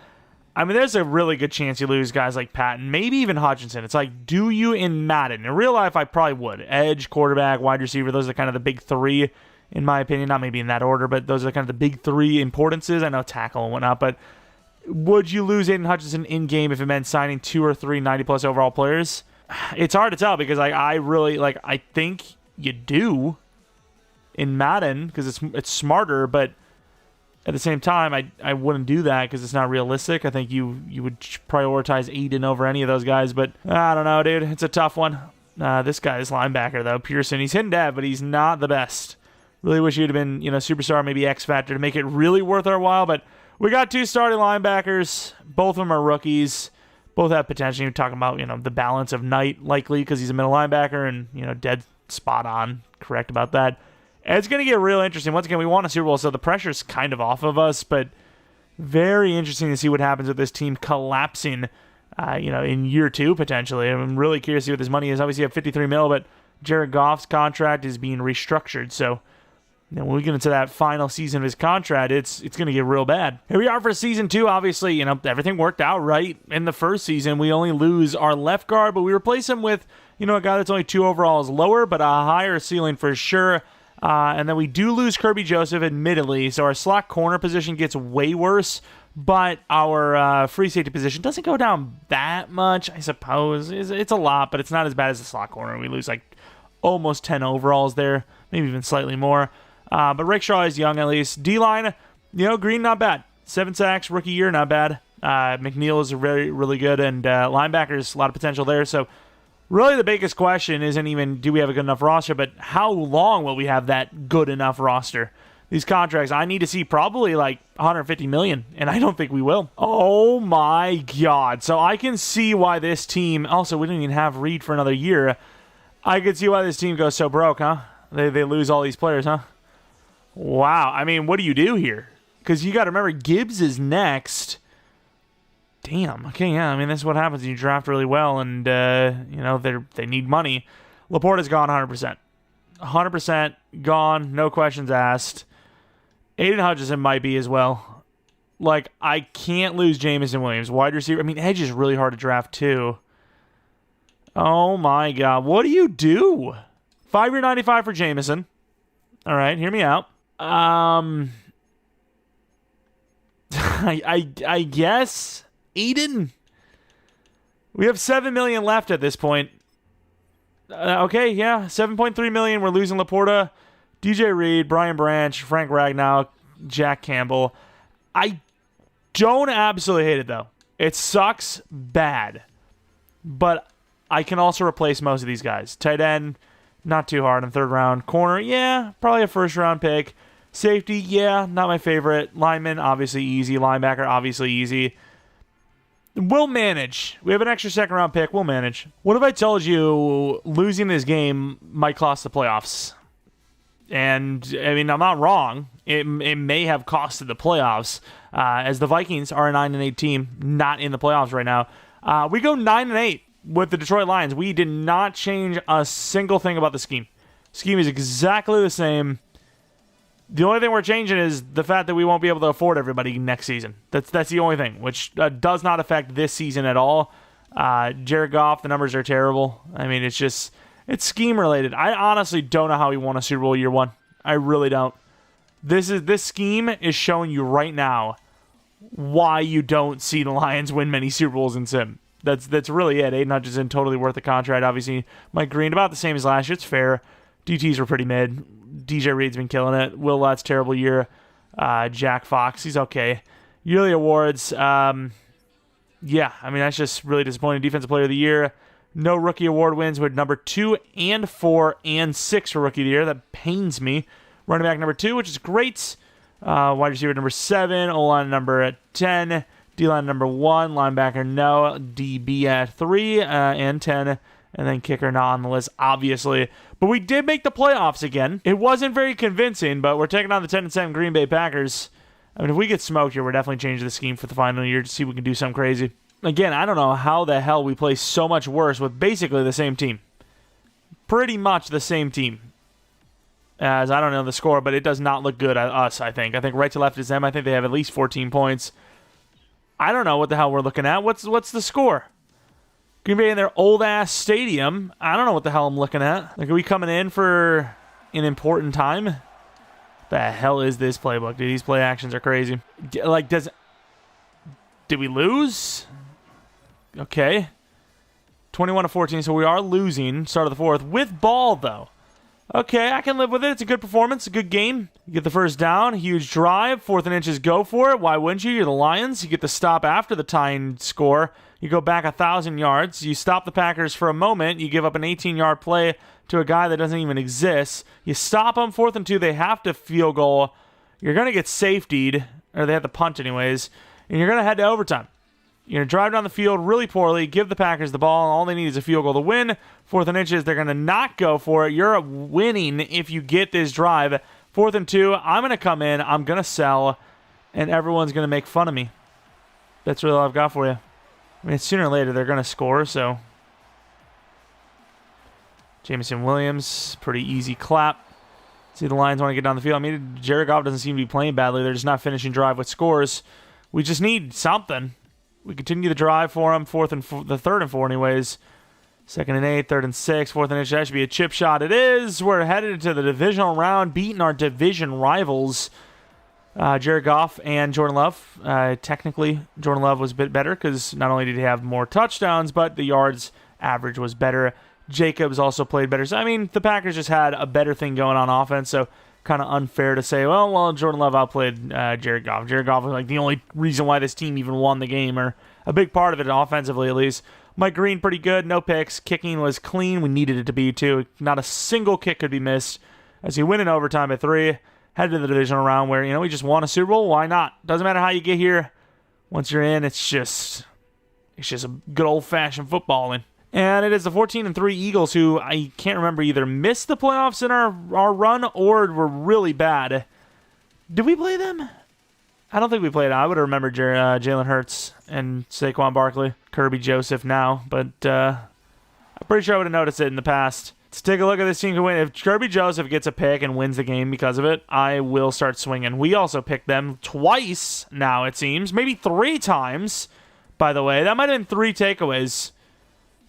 I mean, there's a really good chance you lose guys like Patton, maybe even Hutchinson. It's like, do you in Madden? In real life, I probably would. Edge, quarterback, wide receiver, those are kind of the big 3, in my opinion. Not maybe in that order, but those are kind of the big 3 importances. I know tackle and whatnot, but would you lose Aiden Hutchinson in-game if it meant signing 2 or 3 90-plus overall players? It's hard to tell because I really, I think you do in Madden because it's smarter, but at the same time, I wouldn't do that because it's not realistic. I think you would prioritize Aiden over any of those guys, but I don't know, dude. It's a tough one. This guy is linebacker, though. Pearson, he's hidden dev, but he's not the best. Really wish he'd have been, superstar, maybe X Factor to make it really worth our while, but we got 2 starting linebackers. Both of them are rookies. Both have potential. You're talking about, the balance of Knight likely because he's a middle linebacker and, dead spot on. Correct about that. And it's going to get real interesting. Once again, we won a Super Bowl, so the pressure's kind of off of us, but very interesting to see what happens with this team collapsing, in year 2 potentially. I'm really curious to see what this money is. Obviously, you have $53 million, but Jared Goff's contract is being restructured, so when we get into that final season of his contract, it's going to get real bad. Here we are for season 2. Obviously, everything worked out right in the first season. We only lose our left guard, but we replace him with, a guy that's only 2 overalls lower, but a higher ceiling for sure. And then we do lose Kirby Joseph, admittedly, so our slot corner position gets way worse, but our free safety position doesn't go down that much, I suppose. It's a lot, but it's not as bad as the slot corner. We lose almost 10 overalls there, maybe even slightly more. But Rick Shaw is young, at least. D-line, Green, not bad. 7 sacks, rookie year, not bad. McNeil is really good, and linebackers, a lot of potential there. So really the biggest question isn't even do we have a good enough roster, but how long will we have that good enough roster? These contracts, I need to see probably $150 million, and I don't think we will. Oh my God. So I can see why this team, also we didn't even have Reed for another year. I could see why this team goes so broke, huh? They lose all these players, huh? Wow. I mean, what do you do here? Because you got to remember, Gibbs is next. Damn. Okay, yeah. I mean, this is what happens when you draft really well and, they need money. Laporta's gone 100%. 100% gone. No questions asked. Aiden Hutchinson might be as well. I can't lose Jameson Williams. Wide receiver. I mean, edge is really hard to draft, too. Oh, my God. What do you do? 5-year 95 for Jameson. All right, hear me out. I guess Aiden. We have $7 million left at this point. Okay, yeah, $7.3 million. We're losing Laporta, DJ Reed, Brian Branch, Frank Ragnow, Jack Campbell. I don't absolutely hate it though. It sucks bad, but I can also replace most of these guys. Tight end, not too hard in 3rd round. Corner, yeah, probably a 1st round pick. Safety, yeah, not my favorite. Lineman, obviously easy. Linebacker, obviously easy. We'll manage. We have an extra 2nd round pick. We'll manage. What if I told you losing this game might cost the playoffs? And, I mean, I'm not wrong. It may have costed the playoffs, as the Vikings are a 9-8 team, not in the playoffs right now. We go 9-8 with the Detroit Lions. We did not change a single thing about the scheme. Scheme is exactly the same. The only thing we're changing is the fact that we won't be able to afford everybody next season. That's the only thing, which does not affect this season at all. Jared Goff, the numbers are terrible. I mean, it's scheme related. I honestly don't know how he won a Super Bowl year 1. I really don't. This scheme is showing you right now why you don't see the Lions win many Super Bowls in Sim. That's really it. Aiden Hutchinson, totally worth the contract. Obviously, Mike Green, about the same as last year. It's fair. DTs were pretty mid. DJ Reed's been killing it. Will Lutt's terrible year. Jack Fox, he's okay. Yearly awards, yeah, I mean, that's just really disappointing. Defensive Player of the Year. No rookie award wins with number 2 and 4 and 6 for Rookie of the Year. That pains me. Running back number 2, which is great. Wide receiver number 7. O-line number 10. D-line number 1. Linebacker no. DB at 3 and 10. And then kicker not on the list, obviously. But we did make the playoffs again. It wasn't very convincing, but we're taking on the 10-7 Green Bay Packers. I mean, if we get smoked here, we're definitely changing the scheme for the final year to see if we can do something crazy. Again, I don't know how the hell we play so much worse with basically the same team. Pretty much the same team. As I don't know the score, but it does not look good at us, I think. I think right to left is them. I think they have at least 14 points. I don't know what the hell we're looking at. What's the score? Green Bay in their old-ass stadium. I don't know what the hell I'm looking at. Are we coming in for an important time? The hell is this playbook? Dude, these play actions are crazy. Did we lose? Okay. 21-14, so we are losing. Start of the 4th. With ball, though. Okay, I can live with it. It's a good performance. A good game. You get the first down. Huge drive. 4th and inches. Go for it. Why wouldn't you? You're the Lions. You get the stop after the tying score. You go back 1,000 yards. You stop the Packers for a moment. You give up an 18-yard play to a guy that doesn't even exist. You stop them. 4th and 2. They have to field goal. You're going to get safetied. Or they have to punt anyways. And you're going to head to overtime. You're going to drive down the field really poorly, give the Packers the ball, and all they need is a field goal to win. 4th and inches, they're going to not go for it. You're winning if you get this drive. 4th and 2, I'm going to come in, I'm going to sell, and everyone's going to make fun of me. That's really all I've got for you. I mean, sooner or later, they're going to score, so. Jameson Williams, pretty easy clap. See, the Lions want to get down the field. I mean, Jared Goff doesn't seem to be playing badly. They're just not finishing drive with scores. We just need something. We continue the drive for them. 3rd and 4 anyways. 2nd and 8, 3rd and 6, 4th and inch. That should be a chip shot. It is. We're headed into the divisional round, beating our division rivals, Jared Goff and Jordan Love. Technically, Jordan Love was a bit better because not only did he have more touchdowns, but the yards average was better. Jacobs also played better. So, I mean, the Packers just had a better thing going on offense, so kind of unfair to say, well, Jordan Love outplayed Jared Goff. Jared Goff was like the only reason why this team even won the game, or a big part of it offensively at least. Mike Green, pretty good. No picks. Kicking was clean. We needed it to be, too. Not a single kick could be missed. As he win in overtime by 3, headed to the divisional round where, we just won a Super Bowl. Why not? Doesn't matter how you get here. Once you're in, it's just a good old-fashioned footballing. And it is the 14-3 Eagles, who I can't remember either missed the playoffs in our run or were really bad. Did we play them? I don't think we played. I would have remembered Jalen Hurts and Saquon Barkley, Kirby Joseph now, but I'm pretty sure I would have noticed it in the past. Let's take a look at this team to win. If Kirby Joseph gets a pick and wins the game because of it, I will start swinging. We also picked them twice now, it seems. Maybe 3 times, by the way. That might have been 3 takeaways.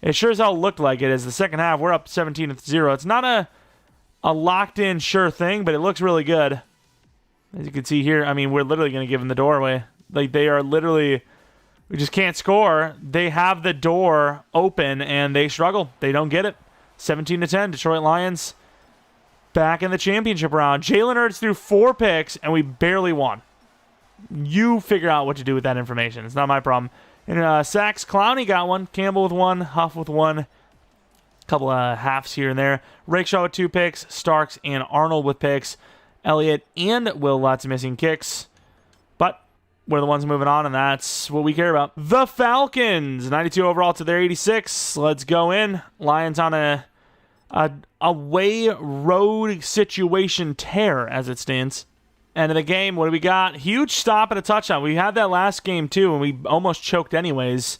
It sure as hell looked like it. As the second half, we're up 17-0. It's not a locked-in sure thing, but it looks really good. As you can see here, I mean, we're literally going to give them the doorway. Like, they are literally, we just can't score. They have the door open, and they struggle. They don't get it. 17-10, Detroit Lions back in the championship round. Jalen Hurts threw 4 picks, and we barely won. You figure out what to do with that information. It's not my problem. And sacks, Clowney got 1, Campbell with 1, Huff with 1, couple of halves here and there. Rakeshaw with 2 picks, Starks and Arnold with picks, Elliott and Will Lutz missing kicks. But we're the ones moving on, and that's what we care about. The Falcons, 92 overall to their 86. Let's go in. Lions on a away road situation tear as it stands. End of the game, what do we got? Huge stop and a touchdown. We had that last game, too, and we almost choked anyways.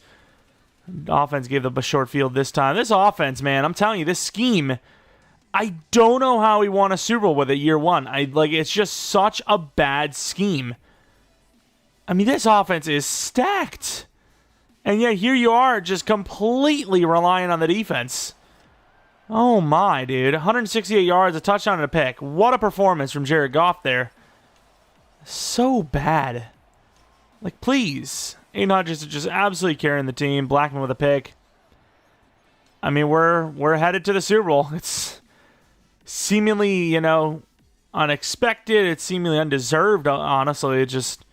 Offense gave up a short field this time. This offense, man, I'm telling you, this scheme, I don't know how we won a Super Bowl with it year 1. It's just such a bad scheme. I mean, this offense is stacked. And yet here you are just completely relying on the defense. Oh, my, dude. 168 yards, a touchdown, and a pick. What a performance from Jared Goff there. So bad. Like, please. Aiden Hutchinson just absolutely carrying the team. Blackman with a pick. I mean, we're headed to the Super Bowl. It's seemingly, unexpected. It's seemingly undeserved, honestly. It's just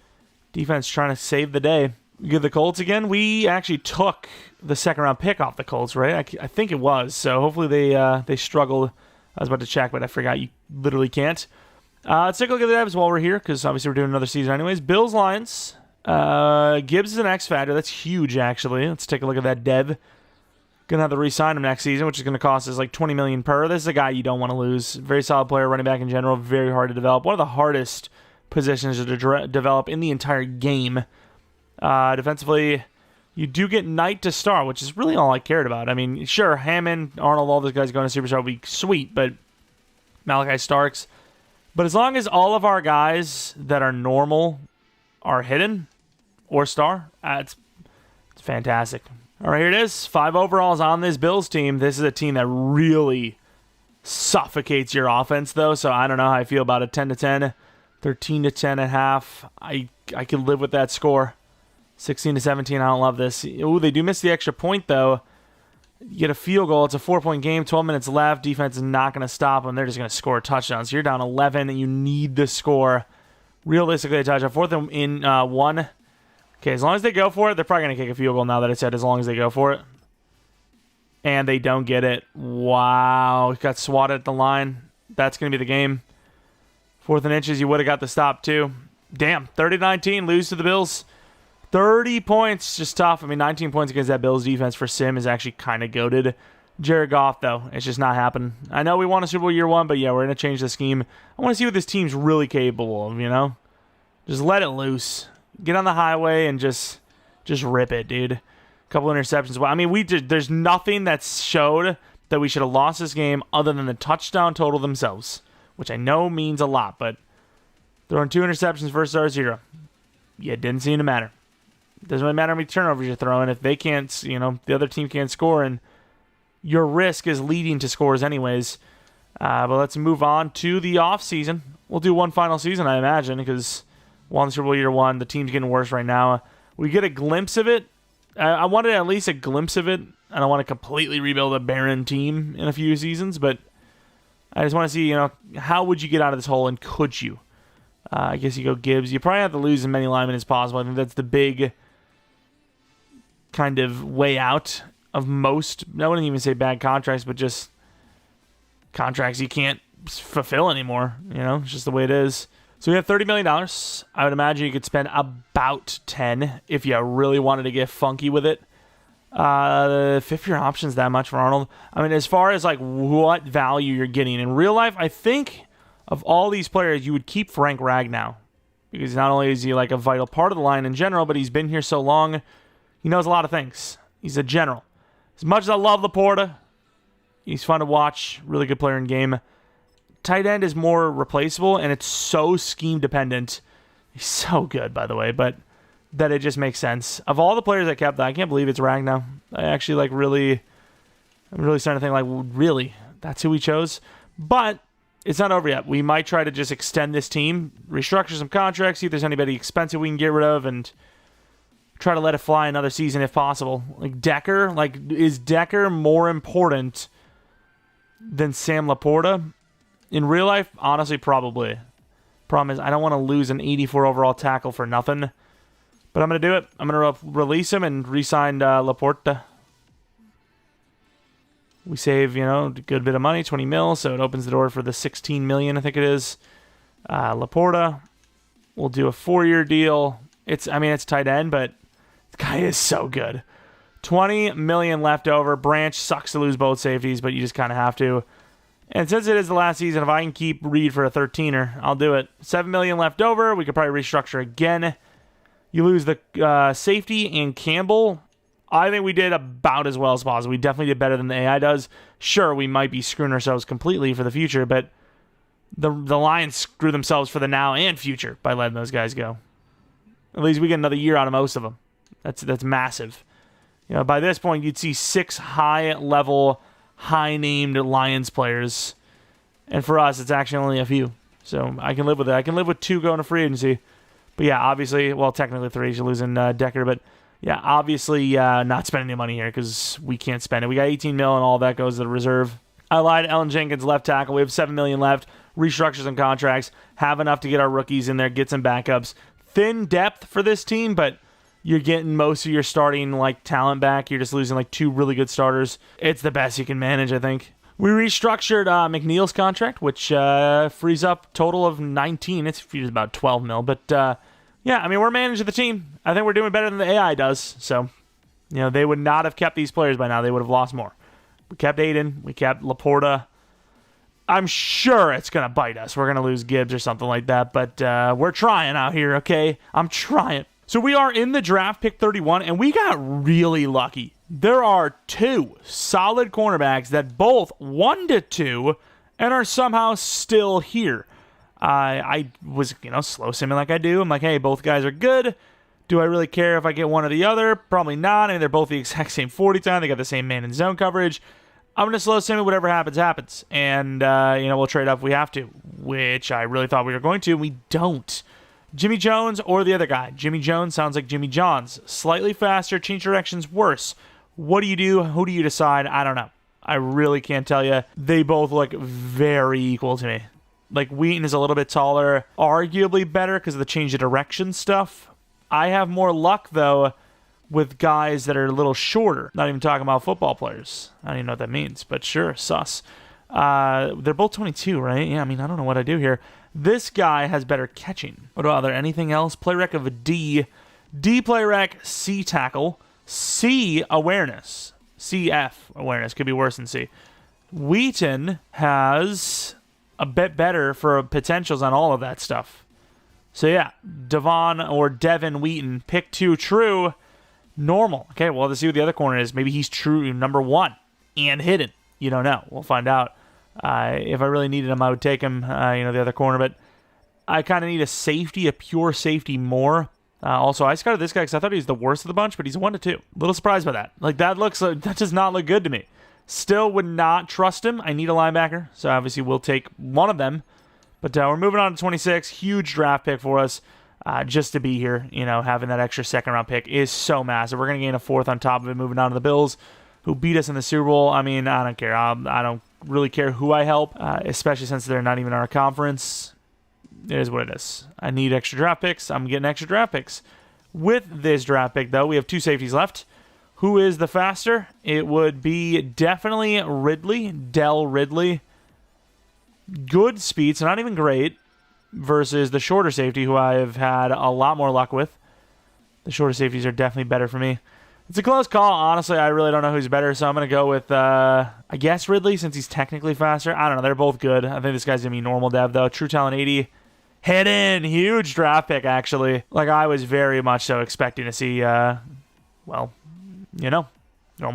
defense trying to save the day. You get the Colts again. We actually took the second-round pick off the Colts, right? I think it was. So hopefully they struggled. I was about to check, but I forgot you literally can't. Let's take a look at the Devs while we're here, because obviously we're doing another season anyways. Bills, Lions. Gibbs is an X factor. That's huge, actually. Let's take a look at that Dev. Gonna have to re-sign him next season, which is gonna cost us like $20 million per. This is a guy you don't want to lose. Very solid player, running back in general. Very hard to develop. One of the hardest positions to develop in the entire game. Defensively, you do get Knight to start, which is really all I cared about. I mean, sure, Hammond, Arnold, all those guys going to Superstar would be sweet, but Malachi Starks. But as long as all of our guys that are normal are hidden or star, it's fantastic. All right, here it is. 5 overalls on this Bills team. This is a team that really suffocates your offense, though, so I don't know how I feel about it. 10-10, 13-10 at half. I could live with that score. 16-17, I don't love this. Ooh, they do miss the extra point, though. You get a field goal. It's a 4-point game. 12 minutes left. Defense is not going to stop them. They're just going to score a touchdown. So you're down 11, and you need the score. Realistically, a touchdown. 4th and 1. Okay, as long as they go for it, they're probably going to kick a field goal now that it's said, as long as they go for it. And they don't get it. Wow. Got swatted at the line. That's going to be the game. 4th and inches, you would have got the stop, too. Damn, 30-19, lose to the Bills. 30 points, just tough. I mean, 19 points against that Bills defense for Sim is actually kind of goated. Jared Goff, though, it's just not happening. I know we won a Super Bowl year one, but yeah, we're going to change the scheme. I want to see what this team's really capable of, you know? Just let it loose. Get on the highway and just rip it, dude. A couple interceptions. Well, I mean, there's nothing that showed that we should have lost this game other than the touchdown total themselves, which I know means a lot, but throwing 2 interceptions versus our 0. Yeah, it didn't seem to matter. It doesn't really matter how many turnovers you're throwing. If they can't, you know, the other team can't score, and your risk is leading to scores anyways. But let's move on to the offseason. We'll do one final season, I imagine, because won Super Bowl year one. The team's getting worse right now. We get a glimpse of it. I wanted at least a glimpse of it. I don't want to completely rebuild a barren team in a few seasons, but I just want to see, you know, how would you get out of this hole, and could you? I guess you go Gibbs. You probably have to lose as many linemen as possible. I think that's the big kind of way out of most, I wouldn't even say bad contracts, but just contracts you can't fulfill anymore. You know, it's just the way it is. So we have $30 million. I would imagine you could spend about 10 if you really wanted to get funky with it. Fifth-year options that much for Arnold. I mean, as far as like what value you're getting in real life, I think of all these players, you would keep Frank Ragnow, because not only is he like a vital part of the line in general, but he's been here so long, he knows a lot of things. He's a general. As much as I love Laporta, he's fun to watch. Really good player in game. Tight end is more replaceable, and it's so scheme dependent. He's so good, by the way, but that it just makes sense. Of all the players I kept, I can't believe it's Ragnow. I actually I'm really starting to think, like, well, really, that's who we chose. But it's not over yet. We might try to just extend this team, restructure some contracts, see if there's anybody expensive we can get rid of, and try to let it fly another season if possible. Like Decker, is Decker more important than Sam Laporta? In real life, honestly, probably. Problem is, I don't want to lose an 84 overall tackle for nothing. But I'm going to do it. I'm going to release him and re-sign Laporta. We save, you know, a good bit of money, 20 mil, so it opens the door for the 16 million, I think it is. Laporta, we'll do a 4-year deal. It's tight end, but the guy is so good. 20 million left over. Branch sucks to lose both safeties, but you just kind of have to. And since it is the last season, if I can keep Reed for a 13er, I'll do it. 7 million left over. We could probably restructure again. You lose the safety and Campbell. I think we did about as well as possible. We definitely did better than the AI does. Sure, we might be screwing ourselves completely for the future, but the Lions screw themselves for the now and future by letting those guys go. At least we get another year out of most of them. That's massive. You know, by this point, you'd see 6 high-level, high-named Lions players, and for us, it's actually only a few. So I can live with it. I can live with 2 going to free agency. But yeah, obviously, well, technically 3. You're losing Decker, but yeah, obviously not spending any money here because we can't spend it. We got 18 mil, and all that goes to the reserve. I lied. Ellen Jenkins, left tackle. We have 7 million left. Restructure some contracts. Have enough to get our rookies in there. Get some backups. Thin depth for this team, but you're getting most of your starting talent back. You're just losing 2 really good starters. It's the best you can manage, I think. We restructured McNeil's contract, which frees up a total of 19. It's about 12 mil, but yeah, I mean, we're managing the team. I think we're doing better than the AI does. So, you know, they would not have kept these players by now. They would have lost more. We kept Aiden. We kept Laporta. I'm sure it's going to bite us. We're going to lose Gibbs or something like that, but we're trying out here, okay? I'm trying. So we are in the draft, pick 31, and we got really lucky. There are 2 solid cornerbacks that both 1 to 2 and are somehow still here. I was, slow simming like I do. I'm like, hey, both guys are good. Do I really care if I get one or the other? Probably not. I mean, they're both the exact same 40 time. They got the same man and zone coverage. I'm going to slow sim it. Whatever happens, happens. And, we'll trade up if we have to, which I really thought we were going to. We don't. Jimmy Jones or the other guy. Jimmy Jones sounds like Jimmy Johns. Slightly faster, change directions, worse. What do you do? Who do you decide? I don't know. I really can't tell you. They both look very equal to me. Wheaton is a little bit taller, arguably better because of the change of direction stuff. I have more luck, though, with guys that are a little shorter. Not even talking about football players. I don't even know what that means, but sure, sus. They're both 22, right? Yeah, I mean, I don't know what I do here. This guy has better catching. What about there anything else? Play rec of a D. D play rec, C tackle, C awareness, CF awareness, could be worse than C. Wheaton has a bit better for potentials on all of that stuff. So yeah, Devin Wheaton, pick 2 true, normal. Okay, well, let's see what the other corner is. Maybe he's true number 1 and hidden. You don't know. We'll find out. If I really needed him, I would take him, the other corner, but I kind of need a safety, a pure safety more. Also, I scouted this guy because I thought he was the worst of the bunch, but he's a 1 to 2. A little surprised by that. That does not look good to me. Still would not trust him. I need a linebacker, so obviously we'll take one of them. But we're moving on to 26. Huge draft pick for us. Just to be here, having that extra second-round pick is so massive. We're going to gain a 4th on top of it, moving on to the Bills, who beat us in the Super Bowl. I mean, I don't care. I don't really care who I help, especially since they're not even in our conference. It is what it is. I need extra draft picks. I'm getting extra draft picks. With this draft pick, though, we have 2 safeties left. Who is the faster? It would be definitely Ridley, Del Ridley. Good speed, so not even great, versus the shorter safety, who I have had a lot more luck with. The shorter safeties are definitely better for me. It's a close call. Honestly, I really don't know who's better, so I'm going to go with, I guess, Ridley, since he's technically faster. I don't know. They're both good. I think this guy's going to be normal dev, though. True talent 80. Head in. Huge draft pick, actually. I was very much so expecting to see, normal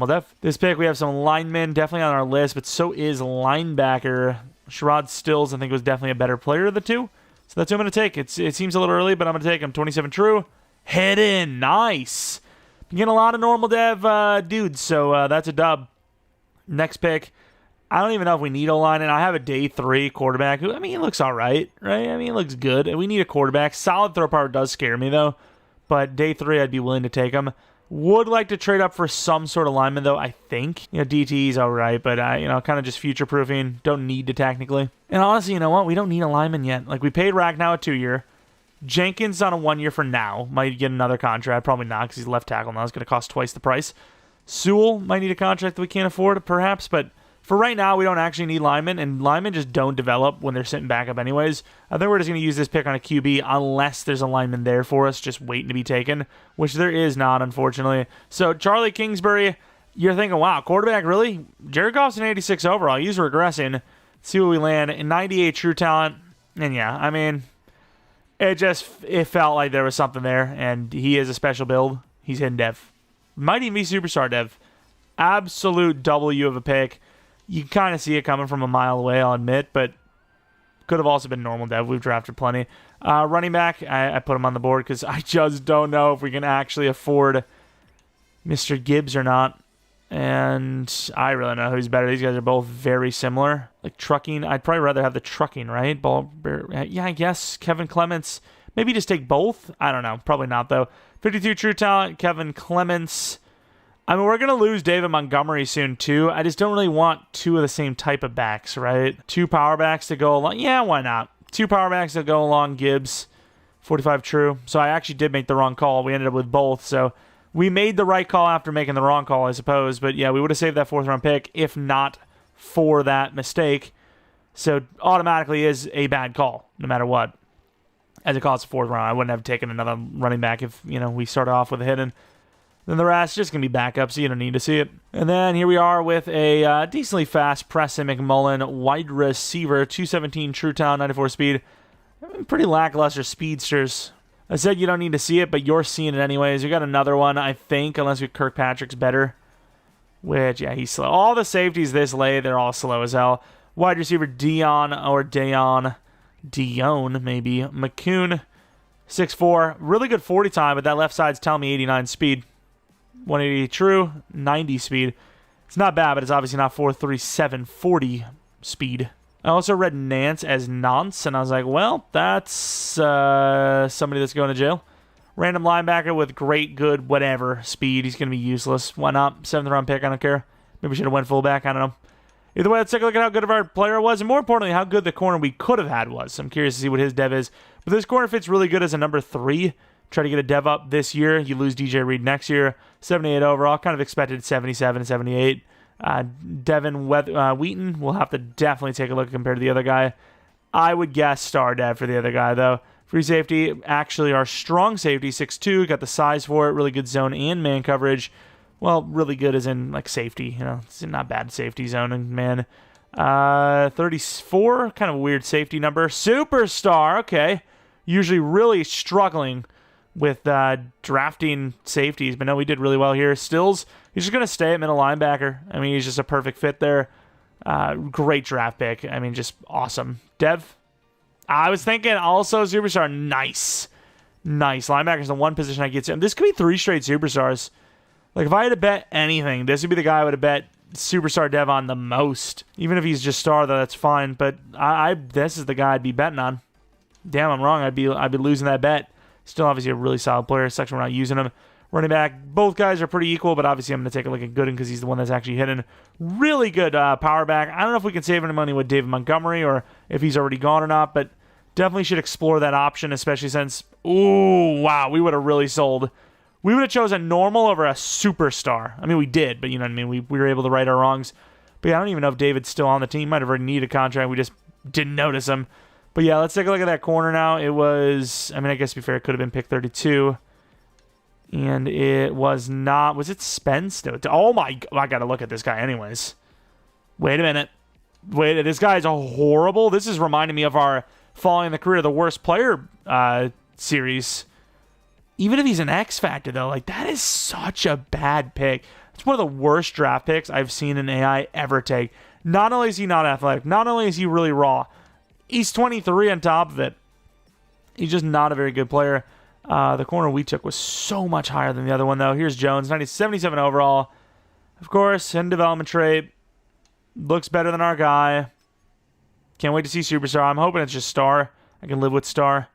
dev. This pick, we have some linemen definitely on our list, but so is linebacker. Sherrod Stills, I think, was definitely a better player of the 2. So that's who I'm going to take. It seems a little early, but I'm going to take him. 27 true. Head in. Nice. Been getting a lot of normal dev dudes, so that's a dub. Next pick. I don't even know if we need O-line, and I have a day 3 quarterback who, he looks all right, right? He looks good. We need a quarterback. Solid throw power does scare me, though. But day 3, I'd be willing to take him. Would like to trade up for some sort of lineman, though, I think. DT's all right, but, kind of just future-proofing. Don't need to technically. And honestly, you know what? We don't need a lineman yet. We paid Ragnow a 2-year. Jenkins on a 1-year for now. Might get another contract. Probably not, because he's left tackle now. It's going to cost twice the price. Sewell might need a contract that we can't afford, perhaps, but for right now, we don't actually need linemen, and linemen just don't develop when they're sitting back up anyways. I think we're just going to use this pick on a QB unless there's a lineman there for us just waiting to be taken, which there is not, unfortunately. So, Charlie Kingsbury, you're thinking, wow, quarterback, really? Jared Goff's an 86 overall. He's regressing. Let's see where we land. In 98 true talent, and yeah, it felt like there was something there, and he is a special build. He's hidden dev. Might even be superstar dev. Absolute W of a pick. You can kind of see it coming from a mile away, I'll admit, but could have also been normal dev. We've drafted plenty. Running back, I put him on the board because I just don't know if we can actually afford Mr. Gibbs or not. And I really don't know who's better. These guys are both very similar. Trucking, I'd probably rather have the trucking, right? Yeah, I guess Kevin Clements. Maybe just take both? I don't know. Probably not, though. 52 true talent, Kevin Clements. We're going to lose David Montgomery soon, too. I just don't really want 2 of the same type of backs, right? 2 power backs to go along. Yeah, why not? 2 power backs to go along Gibbs. 45 true. So I actually did make the wrong call. We ended up with both. So we made the right call after making the wrong call, I suppose. But yeah, we would have saved that 4th round pick if not for that mistake. So automatically is a bad call, no matter what. As it costs a 4th round, I wouldn't have taken another running back if, we started off with a hidden. Then the rest just going to be backups, so you don't need to see it. And then here we are with a decently fast Preston McMullen wide receiver, 217 true talent, 94 speed. Pretty lackluster speedsters. I said you don't need to see it, but you're seeing it anyways. We got another one, I think, unless Kirkpatrick's better. Which, yeah, he's slow. All the safeties this late, they're all slow as hell. Wide receiver Dion, maybe. McCoon, 6'4". Really good 40 time, but that left side's telling me 89 speed. 180 true, 90 speed. It's not bad, but it's obviously not 4.37 40 speed. I also read Nance as Nance, and I was like, well, that's somebody that's going to jail. Random linebacker with great, good, whatever speed. He's going to be useless. Why not? 7th round pick, I don't care. Maybe we should have went fullback, I don't know. Either way, let's take a look at how good of our player was, and more importantly, how good the corner we could have had was. I'm curious to see what his dev is. But this corner fits really good as a number 3. Try to get a dev up this year. You lose DJ Reed next year. 78 overall. Kind of expected 77, 78. Devin Wheaton, we'll have to definitely take a look compared to the other guy. I would guess star dev for the other guy, though. Free safety, actually our strong safety, 6'2", got the size for it, really good zone and man coverage. Well, really good as in like safety, it's not bad safety zone and man. 34, kind of a weird safety number. Superstar, okay. Usually really struggling with drafting safeties, but no, we did really well here. Stills, he's just going to stay at middle linebacker. I mean, he's just a perfect fit there. Great draft pick. I mean, just awesome. Dev, I was thinking also superstar. Nice. Linebacker's the one position I get to. This could be 3 straight superstars. Like, if I had to bet anything, this would be the guy I would have bet superstar Dev on the most. Even if he's just star, though, that's fine. But this is the guy I'd be betting on. Damn, I'm wrong. I'd be losing that bet. Still, obviously, a really solid player. Section, we're not using him. Running back, both guys are pretty equal, but obviously I'm going to take a look at Gooden because he's the one that's actually hitting. Really good power back. I don't know if we can save any money with David Montgomery or if he's already gone or not, but definitely should explore that option, especially since, ooh, wow, we would have really sold. We would have chosen normal over a superstar. I mean, we did, but you know what I mean? We were able to right our wrongs. But yeah, I don't even know if David's still on the team. Might have already needed a contract. We just didn't notice him. But yeah, let's take a look at that corner now. It was, I mean, I guess to be fair, it could have been pick 32. And it was not, was it Spence? No, oh my, I got to look at this guy anyways. Wait a minute. Wait, this guy is horrible. This is reminding me of our Following the Career of the Worst Player series. Even if he's an X Factor, though, like, that is such a bad pick. It's one of the worst draft picks I've seen an AI ever take. Not only is he not athletic, not only is he really raw, he's 23 on top of it. He's just not a very good player. The corner we took was so much higher than the other one, though. Here's Jones, 77 overall. Of course, in development trait. Looks better than our guy. Can't wait to see Superstar. I'm hoping it's just Star. I can live with Star.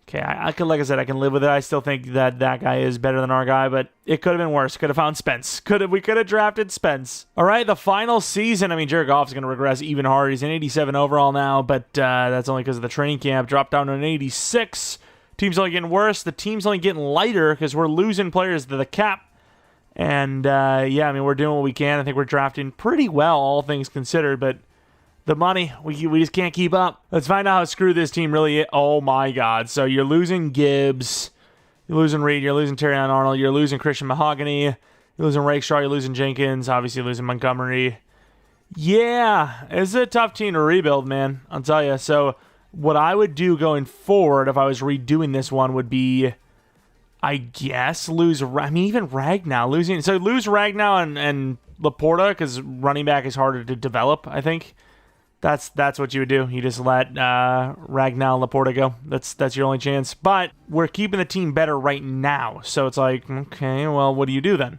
Okay, I could, like I said, I can live with it. I still think that guy is better than our guy, but it could have been worse. Could have found Spence. We could have drafted Spence. All right, the final season. I mean, Jared Goff's going to regress even harder. He's an 87 overall now, but that's only because of the training camp. Dropped down to an 86. Team's only getting worse. The team's only getting lighter because we're losing players to the cap. And, yeah, I mean, we're doing what we can. I think we're drafting pretty well, all things considered, but the money, we just can't keep up. Let's find out how screwed this team really is. Oh, my God. So you're losing Gibbs. You're losing Reed. You're losing Terrion Arnold. You're losing Christian Mahogany. You're losing Rakestraw. You're losing Jenkins. Obviously, you're losing Montgomery. Yeah, it's a tough team to rebuild, man. I'll tell you. So what I would do going forward if I was redoing this one would be, I guess, even Ragnow. Lose Ragnow and Laporta because running back is harder to develop, I think. That's what you would do. You just let Ragnow and Laporta go. That's your only chance. But we're keeping the team better right now. So it's like, okay, well, what do you do then?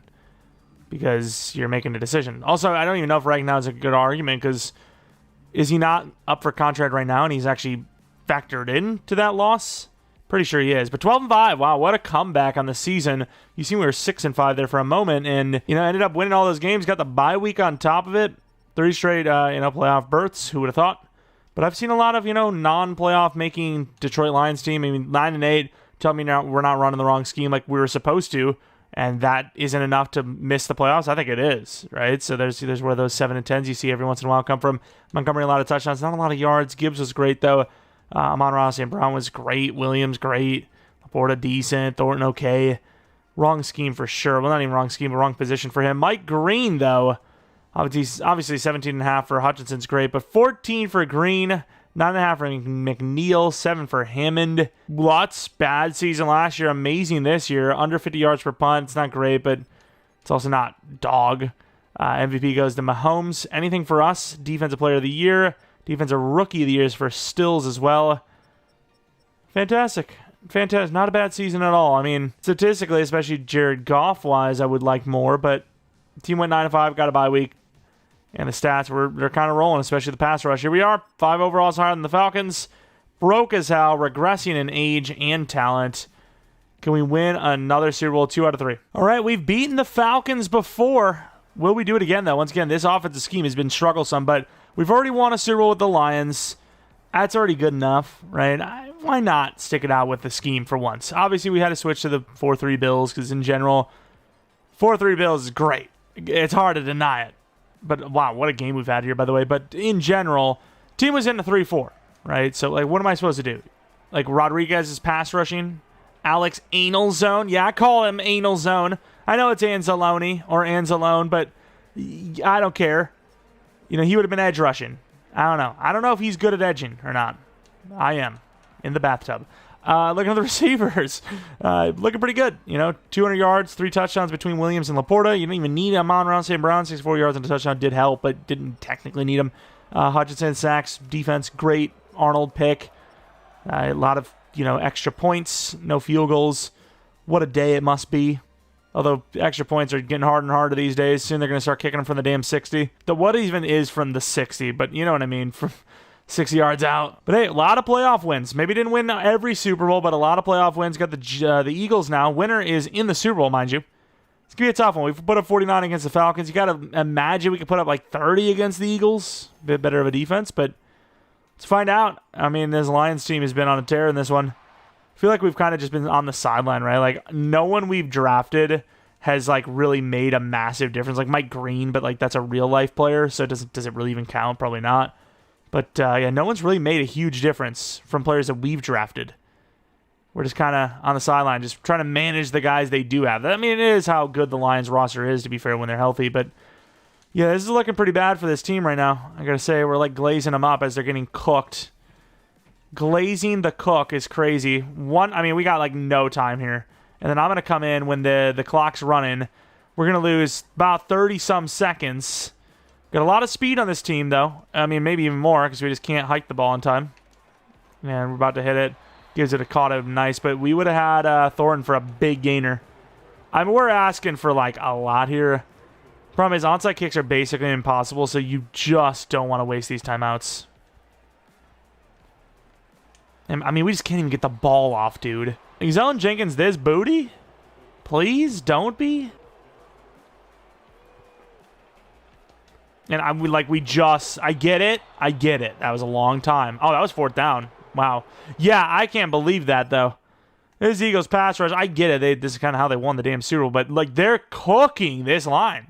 Because you're making a decision. Also, I don't even know if Ragnow is a good argument because is he not up for contract right now and he's actually factored into that loss? Pretty sure he is. But 12-5, wow, what a comeback on the season. You see we were 6-5 there for a moment and, ended up winning all those games, got the bye week on top of it. 3 straight, playoff berths. Who would have thought? But I've seen a lot of, non-playoff making Detroit Lions team. I mean, 9-8. Tell me now we're not running the wrong scheme like we were supposed to, and that isn't enough to miss the playoffs. I think it is, right? So there's where those 7-10s you see every once in a while come from. Montgomery, a lot of touchdowns, not a lot of yards. Gibbs was great though. Amon-Ra St. Brown was great. Williams great. Laporta decent. Thornton okay. Wrong scheme for sure. Well, not even wrong scheme, but wrong position for him. Mike Green though. Obviously 17.5 for Hutchinson's great, but 14 for Green, 9.5 for McNeil, 7 for Hammond. Lots bad season last year, amazing this year. Under 50 yards per punt, it's not great, but it's also not dog. MVP goes to Mahomes. Anything for us? Defensive Player of the Year, Defensive Rookie of the Year is for Stills as well. Fantastic. Not a bad season at all. I mean, statistically, especially Jared Goff-wise, I would like more, but the team went 9-5, got a bye week. And the stats, they're kind of rolling, especially the pass rush. Here we are, 5 overalls higher than the Falcons. Broke as hell, regressing in age and talent. Can we win another Super Bowl 2 out of 3? All right, we've beaten the Falcons before. Will we do it again, though? Once again, this offensive scheme has been strugglesome, but we've already won a Super Bowl with the Lions. That's already good enough, right? Why not stick it out with the scheme for once? Obviously, we had to switch to the 4-3 Bills because, in general, 4-3 Bills is great. It's hard to deny it. But, wow, what a game we've had here, by the way. But in general, team was in the 3-4, right? So, like, what am I supposed to do? Like Rodriguez is pass rushing. Alex Anal Zone. Yeah, I call him Anal Zone. I know it's Anzalone or Anzalone, but I don't care. You know, he would have been edge rushing. I don't know. I don't know if he's good at edging or not. I am. In the bathtub. Looking at the receivers. Looking pretty good. You know, 200 yards, 3 touchdowns between Williams and Laporta. You didn't even need Amon-Ra St. Brown. 64 yards and a touchdown did help, but didn't technically need him. Hutchinson, sacks, defense, great. Arnold pick. A lot of, you know, extra points. No field goals. What a day it must be. Although extra points are getting harder and harder these days. Soon they're going to start kicking them from the damn 60. The what even is from the 60, but you know what I mean. From 60 yards out. But hey, a lot of playoff wins. Maybe didn't win every Super Bowl, but a lot of playoff wins. Got the Eagles now. Winner is in the Super Bowl, mind you. It's going to be a tough one. We've put up 49 against the Falcons. You got to imagine we could put up like 30 against the Eagles. A bit better of a defense, but let's find out. I mean, this Lions team has been on a tear in this one. I feel like we've kind of just been on the sideline, right? Like, no one we've drafted has, like, really made a massive difference. Like, Mike Green, but, like, that's a real-life player, so does it really even count? Probably not. But, yeah, no one's really made a huge difference from players that we've drafted. We're just kind of on the sideline, just trying to manage the guys they do have. I mean, it is how good the Lions roster is, to be fair, when they're healthy. But, yeah, this is looking pretty bad for this team right now. I got to say, we're, like, glazing them up as they're getting cooked. Glazing the cook is crazy. We got like no time here. And then I'm going to come in when the clock's running. We're going to lose about 30-some seconds. Got a lot of speed on this team, though. I mean, maybe even more because we just can't hike the ball in time. And we're about to hit it. Gives it a caught up nice. But we would have had Thornton for a big gainer. I mean, we're asking for like a lot here. Problem is, onside kicks are basically impossible, so you just don't want to waste these timeouts. I mean, we just can't even get the ball off, dude. Zelen Jenkins this booty? Please, don't be. And I get it. I get it. That was a long time. Oh, that was 4th down. Wow. Yeah, I can't believe that, though. This is Eagles pass rush. I get it. This is kind of how they won the damn Super Bowl. But, like, they're cooking this line.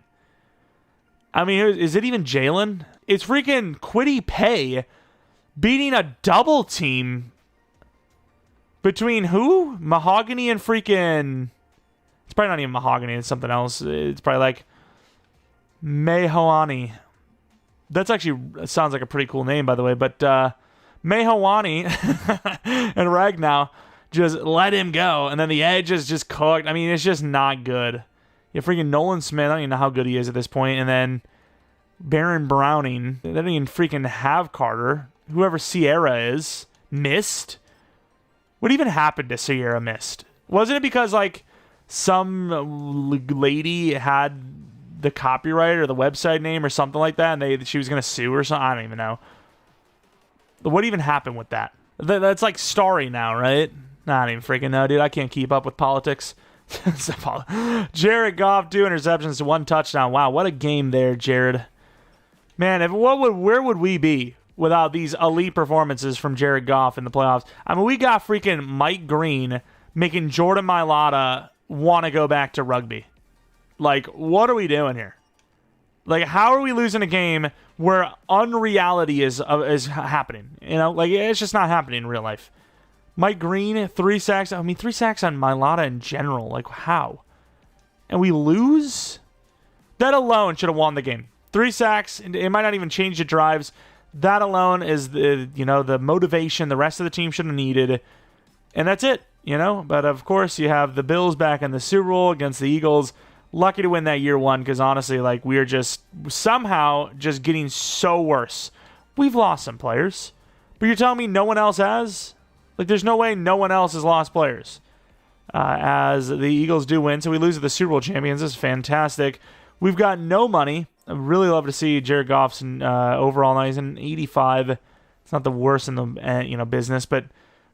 I mean, is it even Jalen? It's freaking Kwity Paye beating a double team. Between who? Mahogany and freaking... It's probably not even Mahogany. It's something else. It's probably like... Mahowani. That's actually... sounds like a pretty cool name, by the way. But Mahowani and Ragnow just let him go. And then the edge is just cooked. I mean, it's just not good. You have freaking Nolan Smith. I don't even know how good he is at this point. And then Baron Browning. They don't even freaking have Carter. Whoever Sierra is. Missed. What even happened to Sierra Mist? Wasn't it because, like, some lady had the copyright or the website name or something like that, and she was going to sue or something? I don't even know. What even happened with that? That's like Starry now, right? Nah, I don't even freaking know, dude. I can't keep up with politics. Jared Goff, 2 interceptions, 1 touchdown. Wow, what a game there, Jared. Man, where would we be without these elite performances from Jared Goff in the playoffs? I mean, we got freaking Mike Green making Jordan Mailata want to go back to rugby. Like, what are we doing here? Like, how are we losing a game where unreality is happening? You know, like, it's just not happening in real life. Mike Green, 3 sacks. I mean, 3 sacks on Mailata in general. Like, how? And we lose? That alone should have won the game. 3 sacks. It might not even change the drives. That alone is the motivation the rest of the team should have needed. And that's it, you know. But, of course, you have the Bills back in the Super Bowl against the Eagles. Lucky to win that year one because, honestly, like, we're just somehow just getting so worse. We've lost some players. But you're telling me no one else has? Like, there's no way no one else has lost players. As the Eagles do win, so we lose to the Super Bowl champions. This is fantastic. We've got no money. I really love to see Jared Goff's overall. Now he's an 85. It's not the worst in the business, but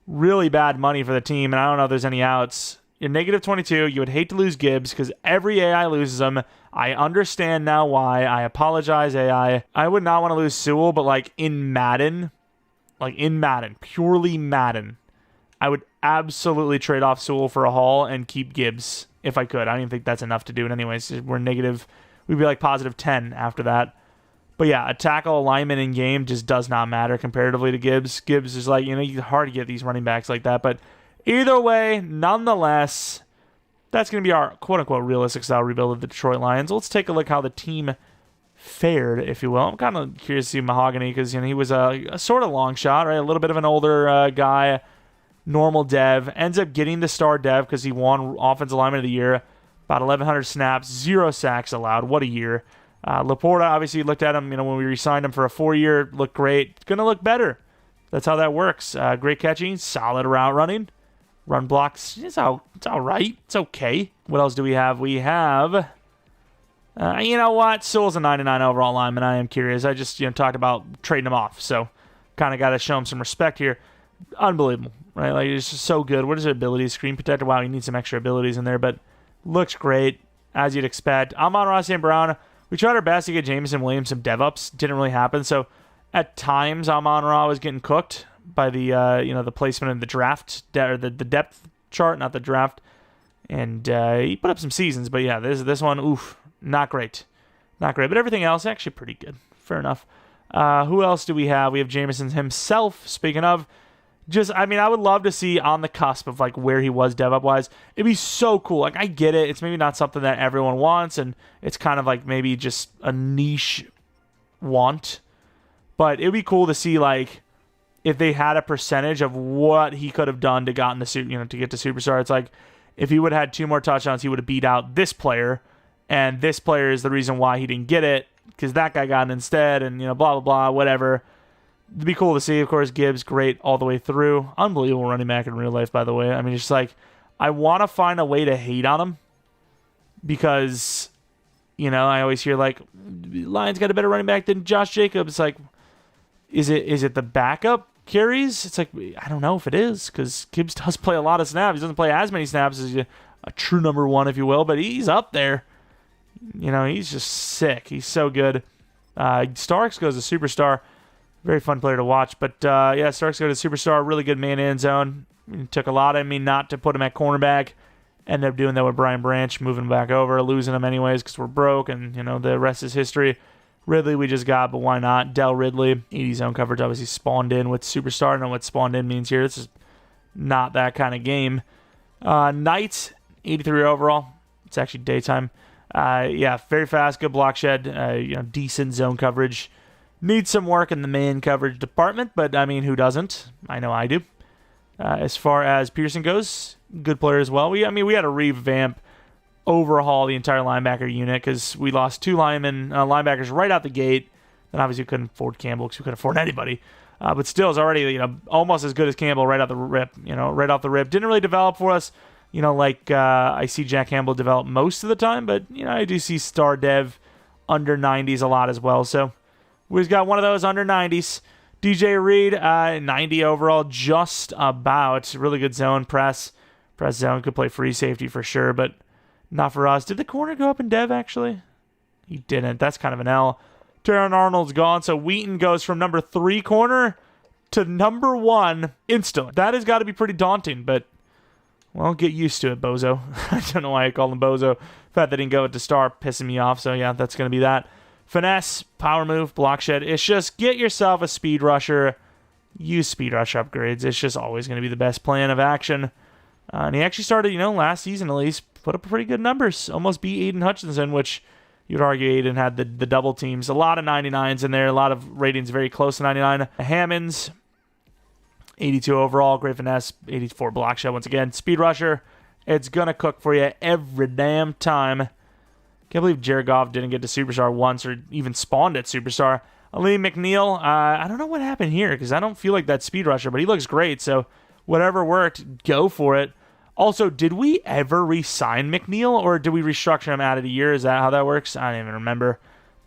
really bad money for the team. And I don't know if there's any outs. You're negative 22. You would hate to lose Gibbs because every AI loses them. I understand now why. I apologize, AI. I would not want to lose Sewell, but like in Madden, purely Madden, I would absolutely trade off Sewell for a haul and keep Gibbs if I could. I don't even think that's enough to do it anyways. We're negative. We'd be like positive 10 after that. But yeah, a tackle alignment in game just does not matter comparatively to Gibbs. Gibbs is like, it's hard to get these running backs like that. But either way, nonetheless, that's going to be our quote-unquote realistic style rebuild of the Detroit Lions. Let's take a look how the team fared, if you will. I'm kind of curious to see Mahogany because he was a sort of long shot, right? A little bit of an older guy, normal dev. Ends up getting the star dev because he won Offensive Lineman of the Year. About 1,100 snaps, 0 sacks allowed. What a year. Laporta, obviously, looked at him, when we re-signed him for a 4-year, looked great. Going to look better. That's how that works. Great catching, solid route running. Run blocks, it's all right. It's okay. What else do we have? We have, you know what? Sewell's a 99 overall lineman. I am curious. I just, talked about trading him off. So, kind of got to show him some respect here. Unbelievable, right? Like, he's just so good. What is his abilities? Screen protector. Wow, he needs some extra abilities in there, but looks great, as you'd expect. Amon-Ra St. Brown. We tried our best to get Jameson Williams some dev ups. Didn't really happen. So at times, Amon-Ra was getting cooked by the the placement in the draft or the depth chart, not the draft. And he put up some seasons, but yeah, this one, not great, not great. But everything else actually pretty good. Fair enough. Who else do we have? We have Jameson himself. Speaking of, I would love to see on the cusp of like where he was dev up wise. It'd be so cool. Like I get it. It's maybe not something that everyone wants, and it's kind of like maybe just a niche want. But it'd be cool to see like if they had a percentage of what he could have done to to get to superstar. It's like if he would have had 2 more touchdowns, he would have beat out this player, and this player is the reason why he didn't get it because that guy got it instead, and blah blah blah, whatever. It'd be cool to see. Of course, Gibbs, great all the way through. Unbelievable running back in real life, by the way. I mean, just like, I want to find a way to hate on him because, I always hear like, Lions got a better running back than Josh Jacobs. It's like, is it the backup carries? It's like, I don't know if it is because Gibbs does play a lot of snaps. He doesn't play as many snaps as a true number 1, if you will, but he's up there. He's just sick. He's so good. Starks goes to superstar. Very fun player to watch. But, Starks goes to superstar. Really good man-in zone. It took a lot of me not to put him at cornerback. Ended up doing that with Brian Branch, moving him back over, losing him anyways because we're broke, and, the rest is history. Ridley we just got, but why not? Del Ridley, 80 zone coverage, obviously spawned in with superstar. I don't know what spawned in means here. This is not that kind of game. Knight, 83 overall. It's actually daytime. Very fast, good block shed, decent zone coverage. Needs some work in the man coverage department, but who doesn't? I know I do. As far as Pearson goes, good player as well. We had to revamp, overhaul the entire linebacker unit because we lost 2 linebackers right out the gate. And obviously we couldn't afford Campbell because we couldn't afford anybody. But still, it's already almost as good as Campbell right out the rip. Right off the rip. Didn't really develop for us. I see Jack Campbell develop most of the time, but I do see star dev under 90s a lot as well. So we've got one of those under 90s. DJ Reed, 90 overall, just about. Really good zone press zone. Could play free safety for sure, but not for us. Did the corner go up in dev, actually? He didn't. That's kind of an L. Taron Arnold's gone, so Wheaton goes from number 3 corner to number 1 instantly. That has got to be pretty daunting, but, well, get used to it, bozo. I don't know why I call him bozo. The fact that he didn't go to star pissing me off, so yeah, that's going to be that. Finesse, power move, block shed. It's just get yourself a speed rusher. Use speed rush upgrades. It's just always going to be the best plan of action. And he actually started, last season at least, put up pretty good numbers. Almost beat Aiden Hutchinson, which you'd argue Aiden had the double teams. A lot of 99s in there. A lot of ratings very close to 99. Hammonds, 82 overall. Great finesse. 84 block shed once again. Speed rusher. It's going to cook for you every damn time. Can't believe Jared Goff didn't get to Superstar once or even spawned at Superstar. Lee McNeil, I don't know what happened here because I don't feel like that speed rusher, but he looks great. So whatever worked, go for it. Also, did we ever re-sign McNeil or did we restructure him out of the year? Is that how that works? I don't even remember.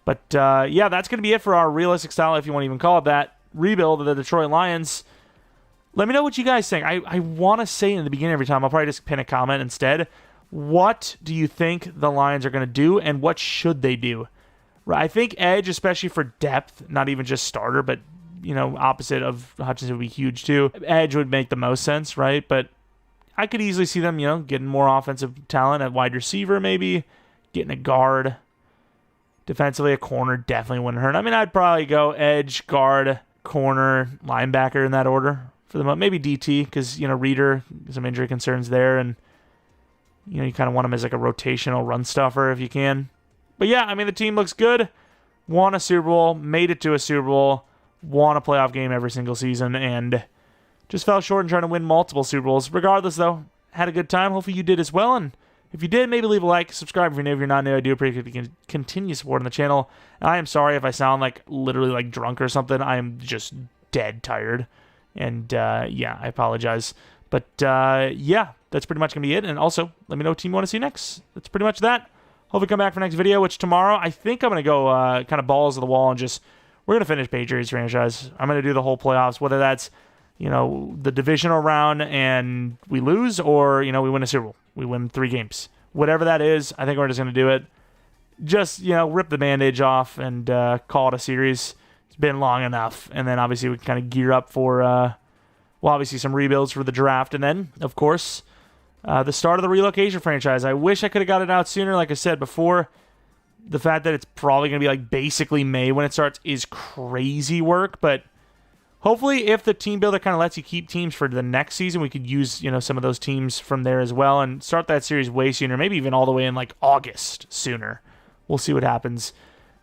But that's going to be it for our realistic style, if you want to even call it that, rebuild of the Detroit Lions. Let me know what you guys think. I want to say in the beginning every time, I'll probably just pin a comment instead. What do you think the Lions are going to do, and what should they do? I think edge, especially for depth, not even just starter, but, opposite of Hutchinson would be huge too. Edge would make the most sense, right? But I could easily see them, getting more offensive talent at wide receiver maybe, getting a guard. Defensively, a corner definitely wouldn't hurt. I mean, I'd probably go edge, guard, corner, linebacker in that order for the moment. Maybe DT because, Reader, some injury concerns there, and, you kind of want him as like a rotational run stuffer if you can. But yeah, I mean, the team looks good. Won a Super Bowl, made it to a Super Bowl, won a playoff game every single season, and just fell short in trying to win multiple Super Bowls. Regardless, though, had a good time. Hopefully you did as well, and if you did, maybe leave a like, subscribe if you're new. If you're not new, I do appreciate if you can continue supporting the channel. And I am sorry if I sound like literally like drunk or something. I am just dead tired. And yeah, I apologize. But yeah, that's pretty much going to be it. And also, let me know what team you want to see next. That's pretty much that. Hopefully come back for next video, which tomorrow, I think I'm going to go kind of balls to the wall and we're going to finish Patriots franchise. I'm going to do the whole playoffs, whether that's, the divisional round and we lose, or, we win a Super Bowl. We win 3 games. Whatever that is, I think we're just going to do it. Just, rip the bandage off and call it a series. It's been long enough. And then, obviously, we can kind of gear up for, obviously, some rebuilds for the draft. And then, of course, the start of the relocation franchise. I wish I could have got it out sooner. Like I said before, the fact that it's probably going to be, like, basically May when it starts is crazy work. But hopefully, if the team builder kind of lets you keep teams for the next season, we could use, some of those teams from there as well and start that series way sooner, maybe even all the way in, like, August sooner. We'll see what happens.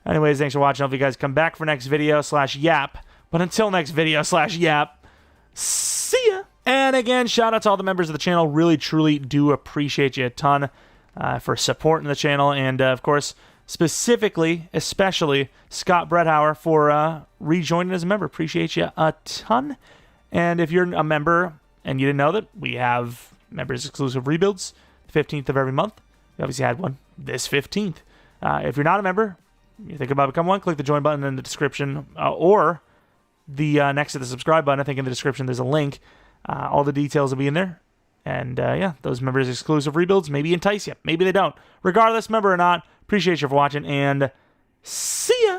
Anyways, thanks for watching. I hope you guys come back for next video /yap. But until next video /yap, see ya! And again, shout out to all the members of the channel. Really, truly do appreciate you a ton for supporting the channel. And, of course, especially Scott Bredhauer for rejoining as a member. Appreciate you a ton. And if you're a member and you didn't know that, we have members exclusive rebuilds the 15th of every month. We obviously had one this 15th. If you're not a member, you think about becoming one, click the join button in the description or the next to the subscribe button. I think in the description there's a link. All the details will be in there. And yeah, those members exclusive rebuilds maybe entice you. Maybe they don't. Regardless, member or not, appreciate you for watching, and see ya!